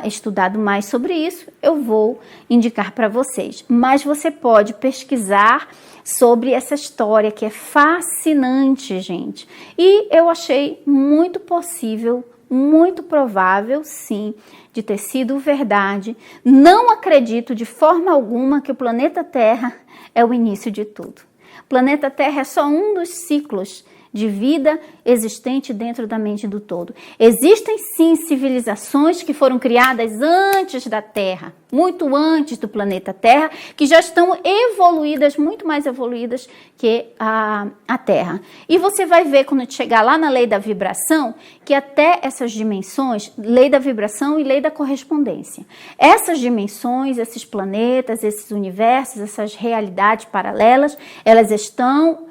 estudado mais sobre isso, eu vou indicar para vocês. Mas você pode pesquisar sobre essa história que é fascinante, gente. E eu achei muito possível, muito provável, sim, de ter sido verdade. Não acredito de forma alguma que o planeta Terra é o início de tudo. O planeta Terra é só um dos ciclos de vida existente dentro da mente do todo. Existem sim civilizações que foram criadas antes da Terra, muito antes do planeta Terra, que já estão evoluídas, muito mais evoluídas que a Terra. E você vai ver quando chegar lá na lei da vibração, que até essas dimensões, lei da vibração e lei da correspondência, essas dimensões, esses planetas, esses universos, essas realidades paralelas, elas estão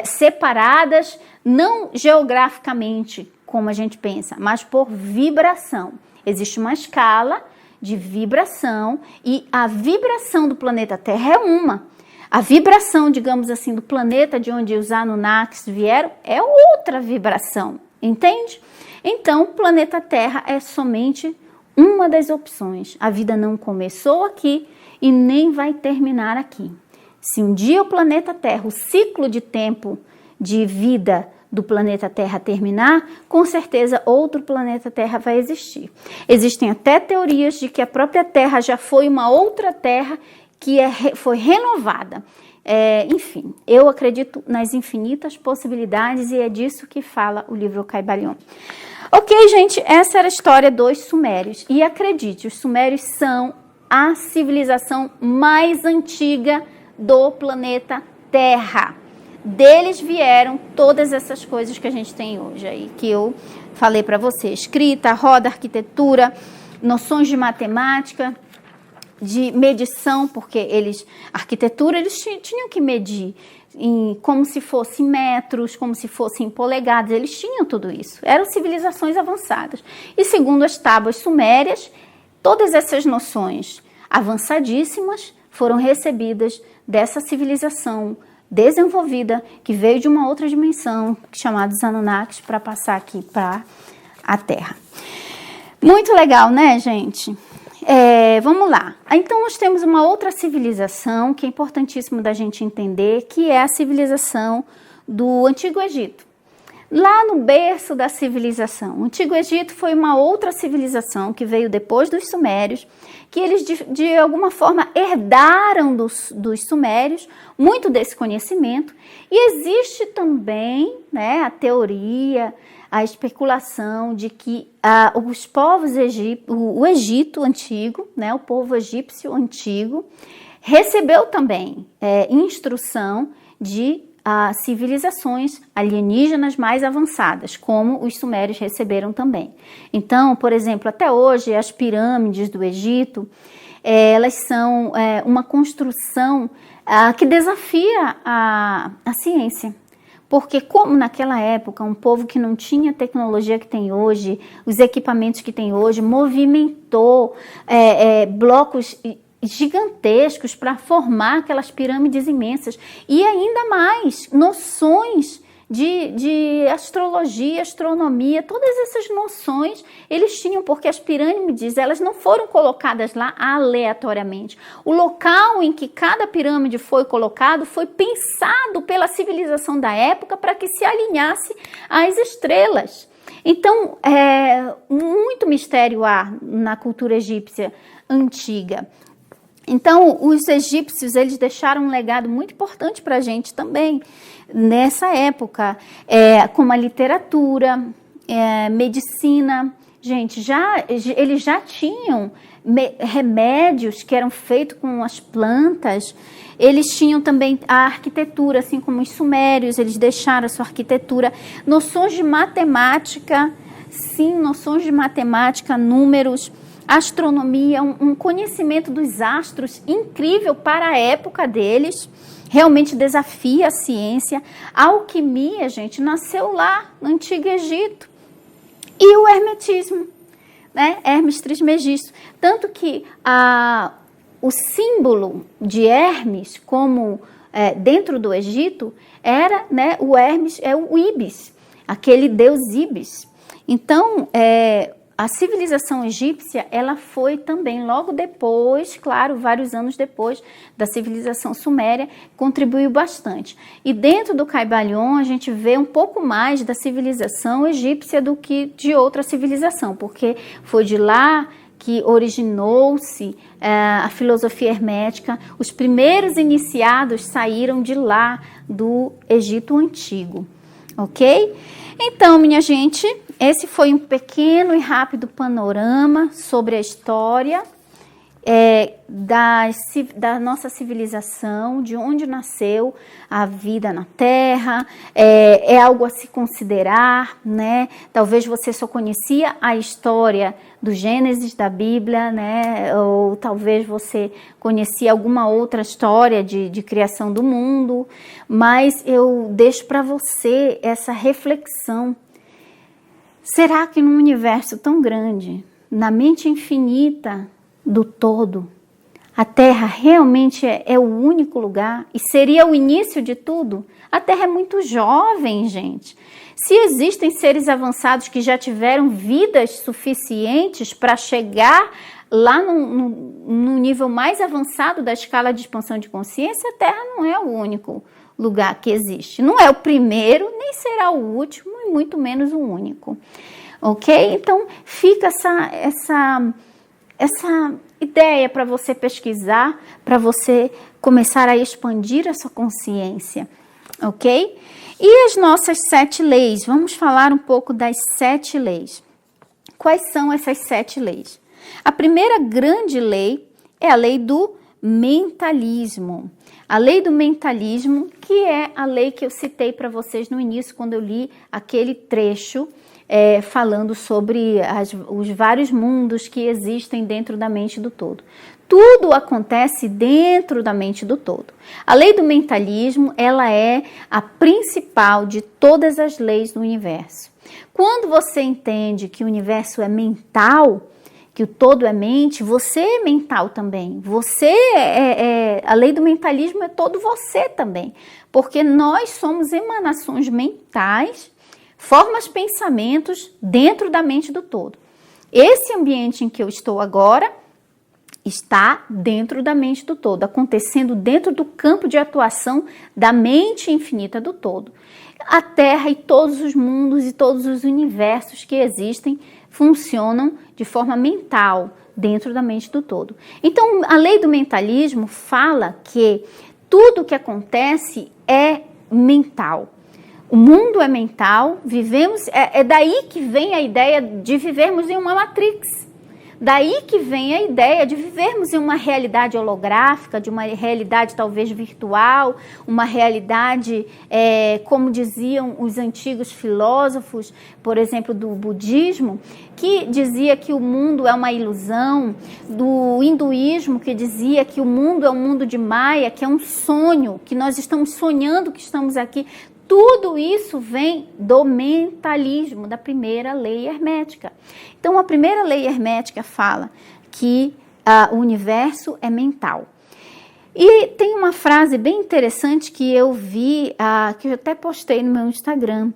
separadas, não geograficamente, como a gente pensa, mas por vibração. Existe uma escala de vibração e a vibração do planeta Terra é uma. A vibração, digamos assim, do planeta de onde os Anunnakis vieram é outra vibração, entende? Então, o planeta Terra é somente uma das opções. A vida não começou aqui e nem vai terminar aqui. Se um dia o planeta Terra, o ciclo de tempo de vida do planeta Terra terminar, com certeza outro planeta Terra vai existir. Existem até teorias de que a própria Terra já foi uma outra Terra que foi renovada. Enfim, eu acredito nas infinitas possibilidades e é disso que fala o livro Kybalion. Ok, gente, essa era a história dos Sumérios. E acredite, os Sumérios são a civilização mais antiga do planeta Terra. Deles vieram todas essas coisas que a gente tem hoje aí, que eu falei para você: escrita, roda, arquitetura, noções de matemática, de medição, porque arquitetura eles tinham que medir como se fossem metros, como se fossem polegadas, eles tinham tudo isso, eram civilizações avançadas. E segundo as tábuas sumérias, todas essas noções avançadíssimas foram recebidas dessa civilização desenvolvida, que veio de uma outra dimensão, chamada os Anunnakis, para passar aqui para a Terra. Muito legal, né, gente? Vamos lá. Então, nós temos uma outra civilização que é importantíssimo da gente entender, que é a civilização do Antigo Egito. Lá no berço da civilização, o Antigo Egito foi uma outra civilização que veio depois dos Sumérios, que eles de alguma forma herdaram dos Sumérios muito desse conhecimento. E existe também, né, a teoria, a especulação de que os povos o Egito antigo, né, o povo egípcio antigo, recebeu também instrução de civilizações alienígenas mais avançadas, como os sumérios receberam também. Então, por exemplo, até hoje as pirâmides do Egito, elas são uma construção que desafia a ciência. Porque como naquela época, um povo que não tinha a tecnologia que tem hoje, os equipamentos que tem hoje, movimentou blocos gigantescos para formar aquelas pirâmides imensas, e ainda mais noções de astrologia, astronomia, todas essas noções eles tinham, porque as pirâmides elas não foram colocadas lá aleatoriamente. O local em que cada pirâmide foi colocado foi pensado pela civilização da época para que se alinhasse às estrelas. Então, muito mistério há na cultura egípcia antiga. Então, os egípcios, eles deixaram um legado muito importante para a gente também, nessa época, como a literatura, medicina. Gente, eles já tinham remédios que eram feitos com as plantas. Eles tinham também a arquitetura, assim como os sumérios, eles deixaram a sua arquitetura. Noções de matemática, sim, noções de matemática, números, astronomia, um conhecimento dos astros incrível para a época deles, realmente desafia a ciência. A alquimia, gente, nasceu lá no Antigo Egito. E o hermetismo. né? Hermes Trismegisto. Tanto que o símbolo de Hermes, como dentro do Egito, era, né, o Hermes, é o Ibis, aquele deus Ibis. Então, a civilização egípcia, ela foi também logo depois, claro, vários anos depois da civilização suméria, contribuiu bastante. E dentro do Caibalion, a gente vê um pouco mais da civilização egípcia do que de outra civilização, porque foi de lá que originou-se a filosofia hermética. Os primeiros iniciados saíram de lá do Egito Antigo, ok? Então, minha gente, esse foi um pequeno e rápido panorama sobre a história da nossa civilização, de onde nasceu a vida na Terra. É algo a se considerar, né? Talvez você só conhecia a história do Gênesis da Bíblia, né? Ou talvez você conhecia alguma outra história de criação do mundo, mas eu deixo para você essa reflexão. Será que num universo tão grande, na mente infinita do todo, a Terra realmente é o único lugar e seria o início de tudo? A Terra é muito jovem, gente. Se existem seres avançados que já tiveram vidas suficientes para chegar lá no nível mais avançado da escala de expansão de consciência, a Terra não é o único lugar que existe. Não é o primeiro, nem será o último, e muito menos o único. Ok? Então, fica essa ideia para você pesquisar, para você começar a expandir a sua consciência, ok? E as nossas 7 leis? Vamos falar um pouco das 7 leis. Quais são essas 7 leis? A primeira grande lei é a lei do mentalismo. A lei do mentalismo, que é a lei que eu citei para vocês no início, quando eu li aquele trecho falando sobre os vários mundos que existem dentro da mente do todo. Tudo acontece dentro da mente do todo. A lei do mentalismo, ela é a principal de todas as leis do universo. Quando você entende que o universo é mental, que o todo é mente, você é mental também. Você a lei do mentalismo é todo você também, porque nós somos emanações mentais, formas, pensamentos dentro da mente do todo. Esse ambiente em que eu estou agora está dentro da mente do todo, acontecendo dentro do campo de atuação da mente infinita do todo. A Terra e todos os mundos e todos os universos que existem funcionam de forma mental, dentro da mente do todo. Então, a lei do mentalismo fala que tudo que acontece é mental. O mundo é mental, vivemos, é daí que vem a ideia de vivermos em uma matrix. Daí que vem a ideia de vivermos em uma realidade holográfica, de uma realidade talvez virtual, uma realidade, como diziam os antigos filósofos, por exemplo, do budismo, que dizia que o mundo é uma ilusão, do hinduísmo, que dizia que o mundo é um mundo de Maia, que é um sonho, que nós estamos sonhando que estamos aqui. Tudo isso vem do mentalismo, da primeira lei hermética. Então, a primeira lei hermética fala que o universo é mental. E tem uma frase bem interessante que eu vi, que eu até postei no meu Instagram,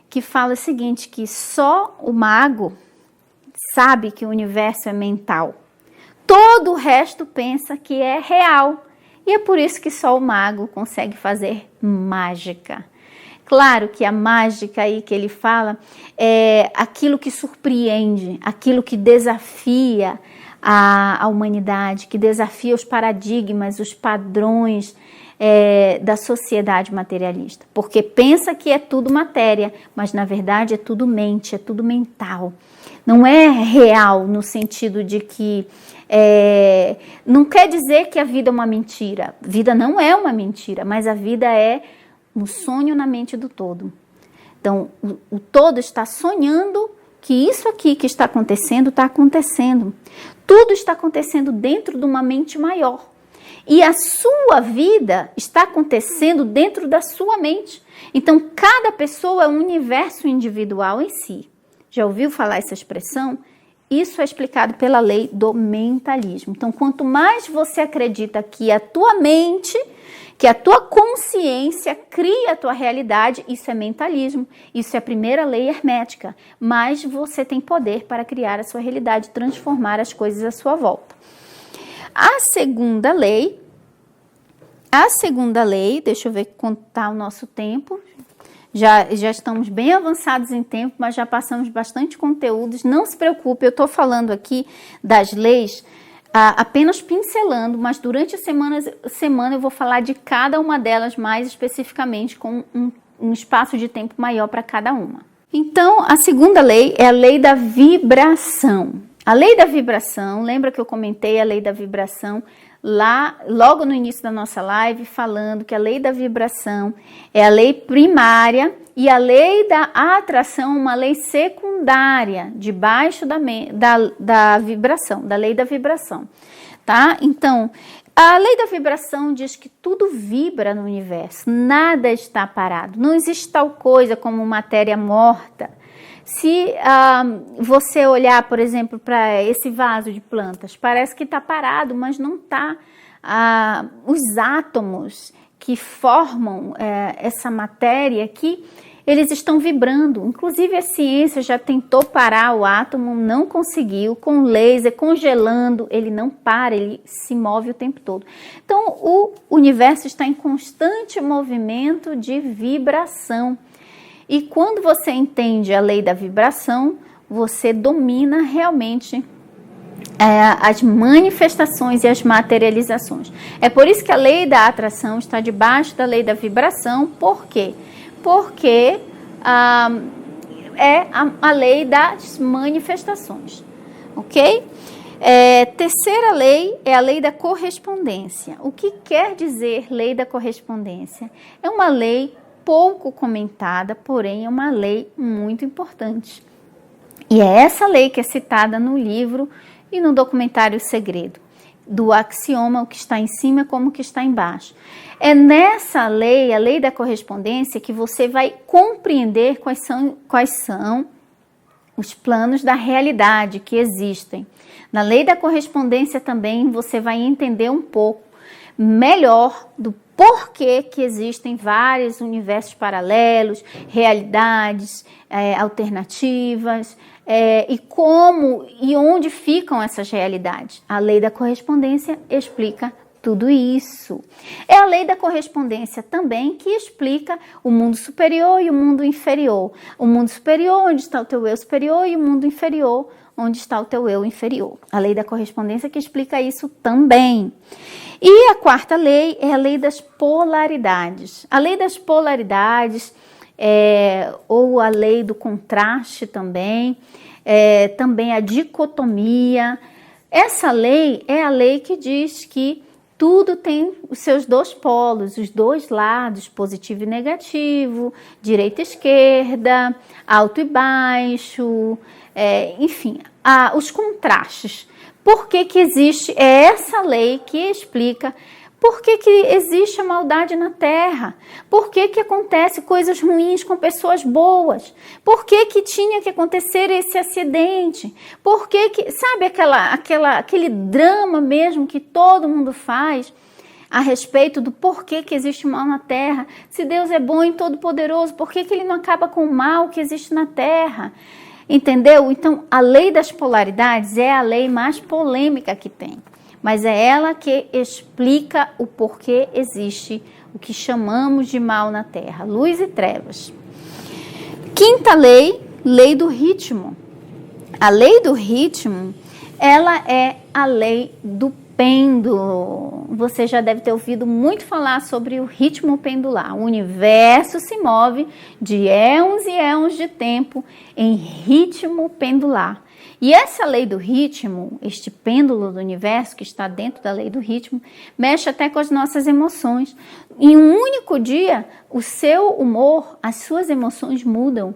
que fala o seguinte, que só o mago sabe que o universo é mental. Todo o resto pensa que é real. E é por isso que só o mago consegue fazer mágica. Claro que a mágica aí que ele fala é aquilo que surpreende, aquilo que desafia a humanidade, que desafia os paradigmas, os padrões da sociedade materialista. Porque pensa que é tudo matéria, mas na verdade é tudo mente, é tudo mental. Não é real no sentido de que não quer dizer que a vida é uma mentira. A vida não é uma mentira, mas a vida é um sonho na mente do todo. Então, o todo está sonhando que isso aqui que está acontecendo, está acontecendo. Tudo está acontecendo dentro de uma mente maior. E a sua vida está acontecendo dentro da sua mente. Então, cada pessoa é um universo individual em si. Já ouviu falar essa expressão? Isso é explicado pela lei do mentalismo. Então, quanto mais você acredita que a tua mente, que a tua consciência cria a tua realidade, isso é mentalismo, isso é a primeira lei hermética, mais você tem poder para criar a sua realidade, transformar as coisas à sua volta. A segunda lei, deixa eu ver quanto está o nosso tempo. Já estamos bem avançados em tempo, mas já passamos bastante conteúdos. Não se preocupe, eu estou falando aqui das leis apenas pincelando, mas durante a semana eu vou falar de cada uma delas mais especificamente, com um espaço de tempo maior para cada uma. Então, a segunda lei é a lei da vibração. A lei da vibração, lembra que eu comentei a lei da vibração lá, logo no início da nossa live, falando que a lei da vibração é a lei primária e a lei da atração, uma lei secundária, debaixo da vibração, da lei da vibração, tá? Então, a lei da vibração diz que tudo vibra no universo, nada está parado, não existe tal coisa como matéria morta. Se você olhar, por exemplo, para esse vaso de plantas, parece que está parado, mas não está. Os átomos que formam essa matéria aqui, eles estão vibrando. Inclusive, a ciência já tentou parar o átomo, não conseguiu. Com laser, congelando, ele não para, ele se move o tempo todo. Então, o universo está em constante movimento de vibração. E quando você entende a lei da vibração, você domina realmente as manifestações e as materializações. É por isso que a lei da atração está debaixo da lei da vibração. Por quê? Porque é a lei das manifestações, ok? Terceira lei é a lei da correspondência. O que quer dizer lei da correspondência? É uma lei pouco comentada, porém é uma lei muito importante. E é essa lei que é citada no livro e no documentário Segredo, do axioma, o que está em cima como o que está embaixo. É nessa lei, a lei da correspondência, que você vai compreender quais são os planos da realidade que existem. Na lei da correspondência também você vai entender um pouco melhor do porquê que existem vários universos paralelos, realidades alternativas, e como e onde ficam essas realidades. A lei da correspondência explica tudo isso. É a lei da correspondência também que explica o mundo superior e o mundo inferior. O mundo superior, onde está o teu eu superior, e o mundo inferior, onde está o teu eu inferior. A lei da correspondência que explica isso também. E a quarta lei é a lei das polaridades. A lei das polaridades, ou a lei do contraste também, também a dicotomia. Essa lei é a lei que diz que tudo tem os seus dois polos, os dois lados, positivo e negativo, direita e esquerda, alto e baixo, enfim, os contrastes. Por que que existe essa lei que explica por que que existe a maldade na Terra? Por que que acontece coisas ruins com pessoas boas? Por que que tinha que acontecer esse acidente? Por que que, sabe aquele drama mesmo que todo mundo faz a respeito do porquê que existe mal na Terra? Se Deus é bom e todo-poderoso, por que que ele não acaba com o mal que existe na Terra? Entendeu? Então, a lei das polaridades é a lei mais polêmica que tem, mas é ela que explica o porquê existe o que chamamos de mal na Terra, luz e trevas. Quinta lei, lei do ritmo. A lei do ritmo, ela é a lei do pêndulo. Você já deve ter ouvido muito falar sobre o ritmo pendular. O universo se move de éons e éons de tempo em ritmo pendular. E essa lei do ritmo, este pêndulo do universo que está dentro da lei do ritmo, mexe até com as nossas emoções. Em um único dia, o seu humor, as suas emoções mudam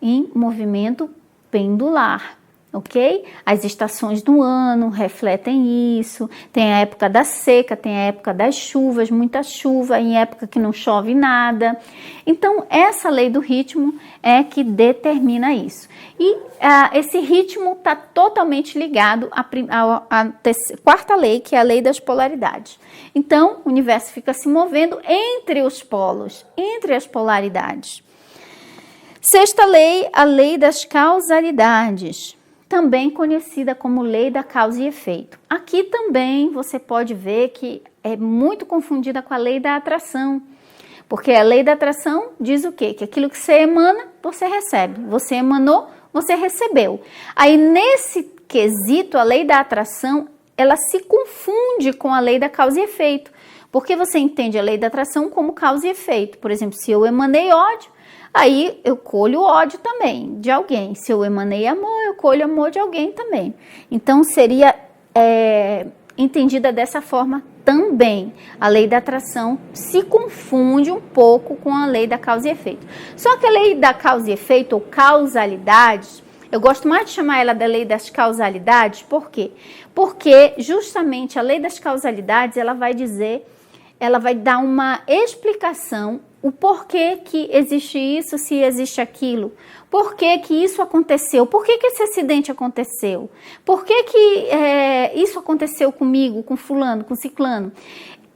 em movimento pendular. ok? As estações do ano refletem isso, tem a época da seca, tem a época das chuvas, muita chuva, em época que não chove nada. Então, essa lei do ritmo é que determina isso. E esse ritmo está totalmente ligado à quarta lei, que é a lei das polaridades. Então, o universo fica se movendo entre os polos, entre as polaridades. Sexta lei, a lei das causalidades, também conhecida como lei da causa e efeito. Aqui também você pode ver que é muito confundida com a lei da atração, porque a lei da atração diz o quê? Que aquilo que você emana, você recebe. Você emanou, você recebeu. Aí, nesse quesito, a lei da atração, ela se confunde com a lei da causa e efeito, porque você entende a lei da atração como causa e efeito. Por exemplo, se eu emanei ódio, aí eu colho ódio também de alguém. Se eu emanei amor, eu colho amor de alguém também. Então, seria entendida dessa forma também. A lei da atração se confunde um pouco com a lei da causa e efeito. Só que a lei da causa e efeito, ou causalidades, eu gosto mais de chamar ela da lei das causalidades, por quê? Porque justamente a lei das causalidades, ela vai dar uma explicação, o porquê que existe isso, se existe aquilo, por que que isso aconteceu, por que que esse acidente aconteceu, por que que isso aconteceu comigo, com fulano, com ciclano.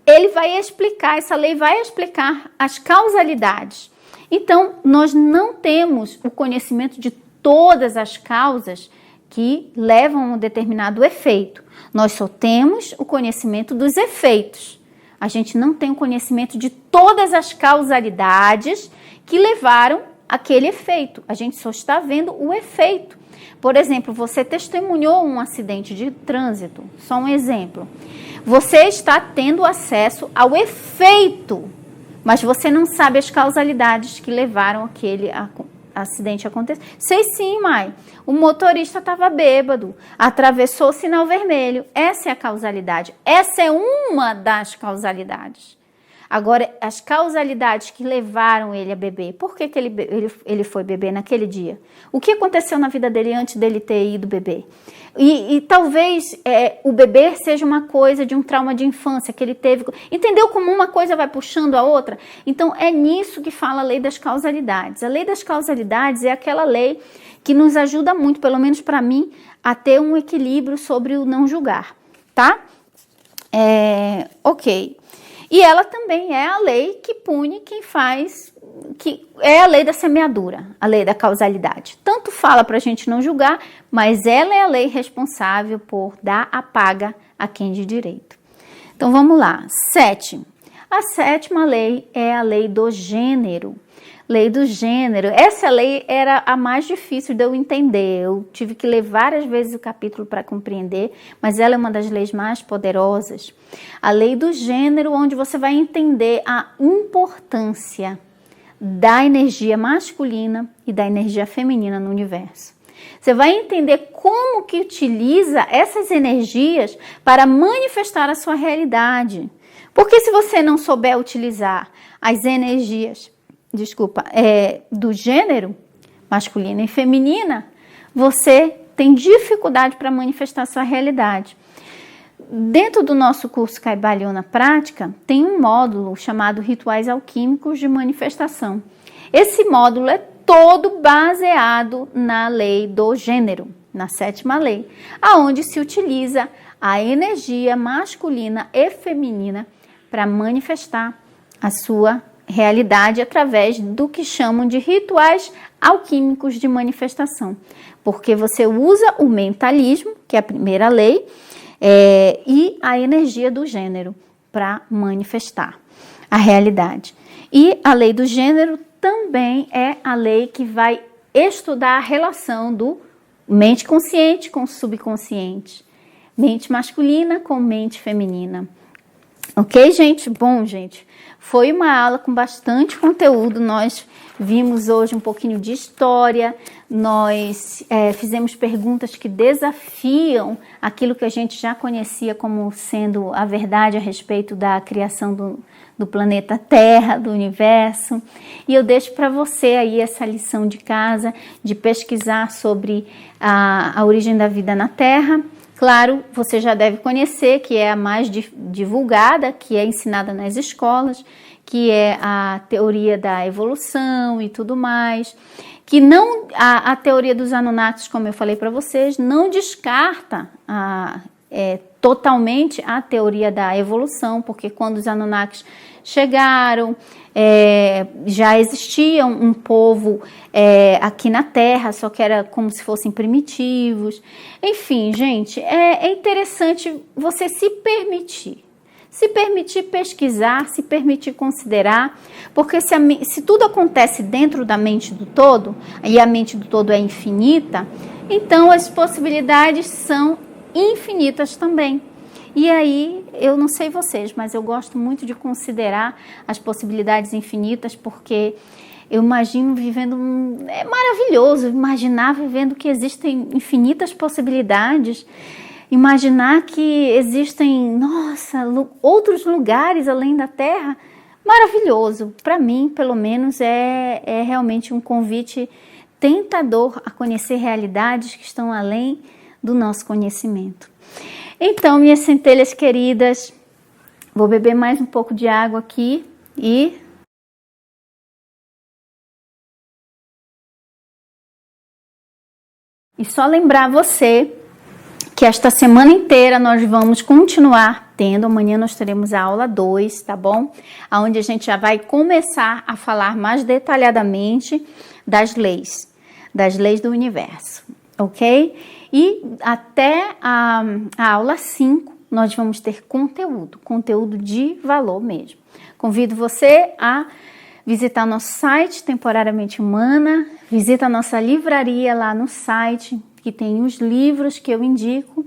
Ele vai explicar, essa lei vai explicar as causalidades. Então, nós não temos o conhecimento de todas as causas que levam a um determinado efeito. Nós só temos o conhecimento dos efeitos. A gente não tem o conhecimento de todas as causalidades que levaram aquele efeito. A gente só está vendo o efeito. Por exemplo, você testemunhou um acidente de trânsito, só um exemplo. Você está tendo acesso ao efeito, mas você não sabe as causalidades que levaram aquele acidente acontecer. Sei sim, mãe. O motorista estava bêbado, atravessou o sinal vermelho. Essa é a causalidade. Essa é uma das causalidades. Agora, as causalidades que levaram ele a beber. Por que que ele foi beber naquele dia? O que aconteceu na vida dele antes dele ter ido beber? E talvez o beber seja uma coisa de um trauma de infância que ele teve. Entendeu como uma coisa vai puxando a outra? Então, é nisso que fala a lei das causalidades. A lei das causalidades é aquela lei que nos ajuda muito, pelo menos para mim, a ter um equilíbrio sobre o não julgar, tá? Ok. E ela também é a lei que pune quem faz, que é a lei da semeadura, a lei da causalidade. Tanto fala para a gente não julgar, mas ela é a lei responsável por dar a paga a quem de direito. Então vamos lá. 7. A sétima lei é a lei do gênero. Lei do gênero. Essa lei era a mais difícil de eu entender. Eu tive que ler várias vezes o capítulo para compreender, mas ela é uma das leis mais poderosas. A lei do gênero, onde você vai entender a importância da energia masculina e da energia feminina no universo. Você vai entender como que utiliza essas energias para manifestar a sua realidade. Porque se você não souber utilizar as energias do gênero, masculina e feminina, você tem dificuldade para manifestar sua realidade. Dentro do nosso curso Kybalion Prática, tem um módulo chamado Rituais Alquímicos de Manifestação. Esse módulo é todo baseado na lei do gênero, na sétima lei, aonde se utiliza a energia masculina e feminina para manifestar a sua realidade através do que chamam de rituais alquímicos de manifestação, porque você usa o mentalismo, que é a primeira lei, e a energia do gênero para manifestar a realidade. E a lei do gênero também é a lei que vai estudar a relação do mente consciente com subconsciente, mente masculina com mente feminina. Ok, gente? Bom, gente, foi uma aula com bastante conteúdo. Nós vimos hoje um pouquinho de história nós fizemos perguntas que desafiam aquilo que a gente já conhecia como sendo a verdade a respeito da criação do planeta Terra, do universo. E eu deixo para você aí essa lição de casa, de pesquisar sobre a origem da vida na Terra. Claro, você já deve conhecer, que é a mais divulgada, que é ensinada nas escolas, que é a teoria da evolução e tudo mais, que não a teoria dos Anunnakis, como eu falei para vocês, não descarta totalmente a teoria da evolução, porque quando os Anunnakis chegaram, já existia um povo aqui na Terra, só que era como se fossem primitivos. Enfim, gente, é interessante você se permitir pesquisar, se permitir considerar, porque se tudo acontece dentro da mente do todo, e a mente do todo é infinita, então as possibilidades são infinitas também. E aí, eu não sei vocês, mas eu gosto muito de considerar as possibilidades infinitas, porque eu imagino vivendo, é maravilhoso imaginar vivendo que existem infinitas possibilidades, imaginar que existem, nossa, outros lugares além da Terra, maravilhoso. Para mim, pelo menos, é realmente um convite tentador a conhecer realidades que estão além do nosso conhecimento. Então, minhas centelhas queridas, vou beber mais um pouco de água aqui e só lembrar você que esta semana inteira nós vamos continuar tendo, amanhã nós teremos a aula 2, tá bom? Onde a gente já vai começar a falar mais detalhadamente das leis do universo, ok? E até a aula 5 nós vamos ter conteúdo de valor mesmo. Convido você a visitar nosso site Temporariamente Humana, visita a nossa livraria lá no site, que tem os livros que eu indico,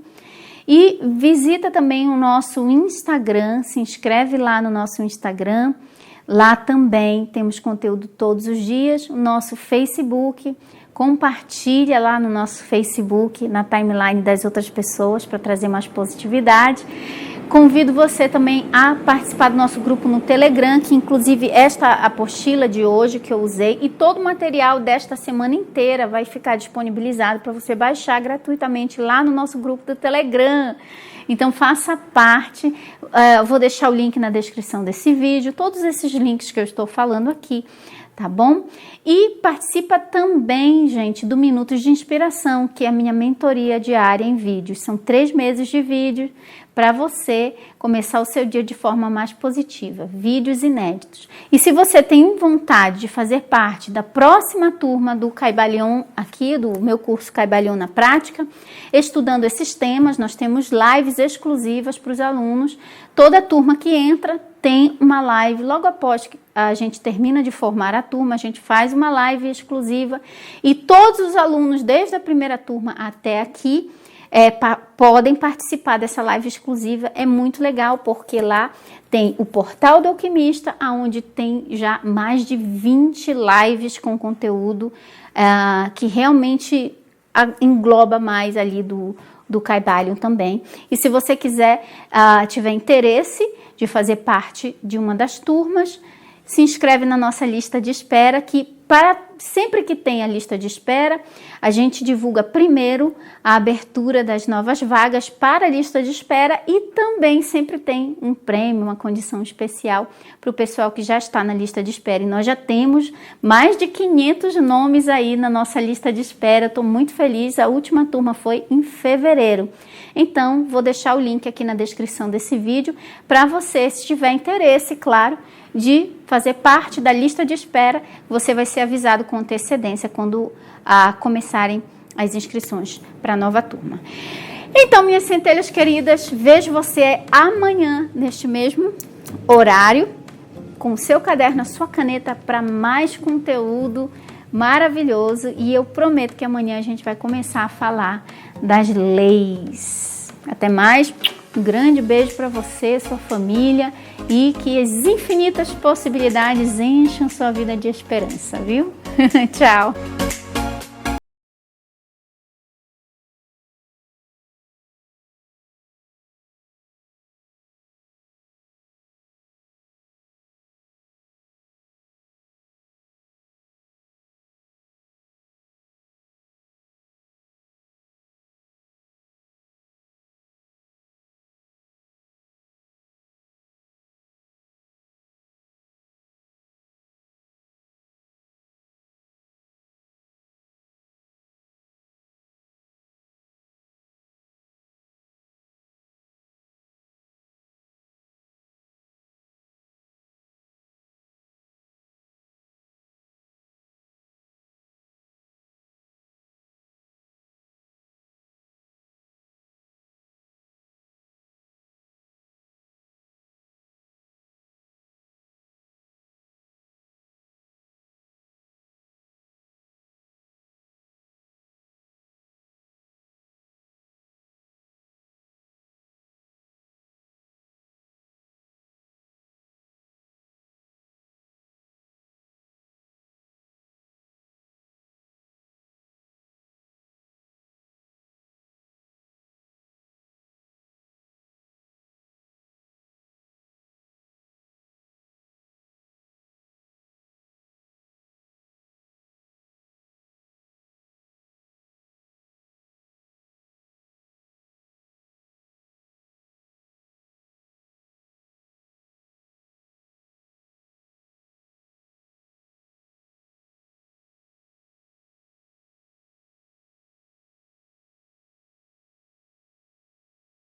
e visita também o nosso Instagram, se inscreve lá no nosso Instagram, lá também temos conteúdo todos os dias, o nosso Facebook, compartilha lá no nosso Facebook, na timeline das outras pessoas, para trazer mais positividade. Convido você também a participar do nosso grupo no Telegram, que inclusive esta apostila de hoje que eu usei e todo o material desta semana inteira vai ficar disponibilizado para você baixar gratuitamente lá no nosso grupo do Telegram. Então faça parte, vou deixar o link na descrição desse vídeo, todos esses links que eu estou falando aqui, tá bom? E participa também, gente, do Minutos de Inspiração, que é a minha mentoria diária em vídeos. São 3 meses de vídeo para você começar o seu dia de forma mais positiva, vídeos inéditos. E se você tem vontade de fazer parte da próxima turma do Kybalion aqui, do meu curso Kybalion na Prática, estudando esses temas, nós temos lives exclusivas para os alunos. Toda turma que entra tem uma live, logo após que a gente termina de formar a turma, a gente faz uma live exclusiva e todos os alunos, desde a primeira turma até aqui, podem participar dessa live exclusiva. É muito legal, porque lá tem o Portal do Alquimista, onde tem já mais de 20 lives com conteúdo que realmente engloba mais ali do Kybalion também. E se você quiser, tiver interesse de fazer parte de uma das turmas, se inscreve na nossa lista de espera, que sempre que tem a lista de espera, a gente divulga primeiro a abertura das novas vagas para a lista de espera e também sempre tem um prêmio, uma condição especial para o pessoal que já está na lista de espera. E nós já temos mais de 500 nomes aí na nossa lista de espera. Estou muito feliz, a última turma foi em fevereiro. Então, vou deixar o link aqui na descrição desse vídeo para você, se tiver interesse, claro, de fazer parte da lista de espera. Você vai ser avisado com antecedência quando começarem as inscrições para a nova turma. Então, minhas centelhas queridas, vejo você amanhã neste mesmo horário, com o seu caderno, a sua caneta, para mais conteúdo maravilhoso. E eu prometo que amanhã a gente vai começar a falar das leis. Até mais. Um grande beijo para você, sua família, e que as infinitas possibilidades encham sua vida de esperança, viu? Tchau!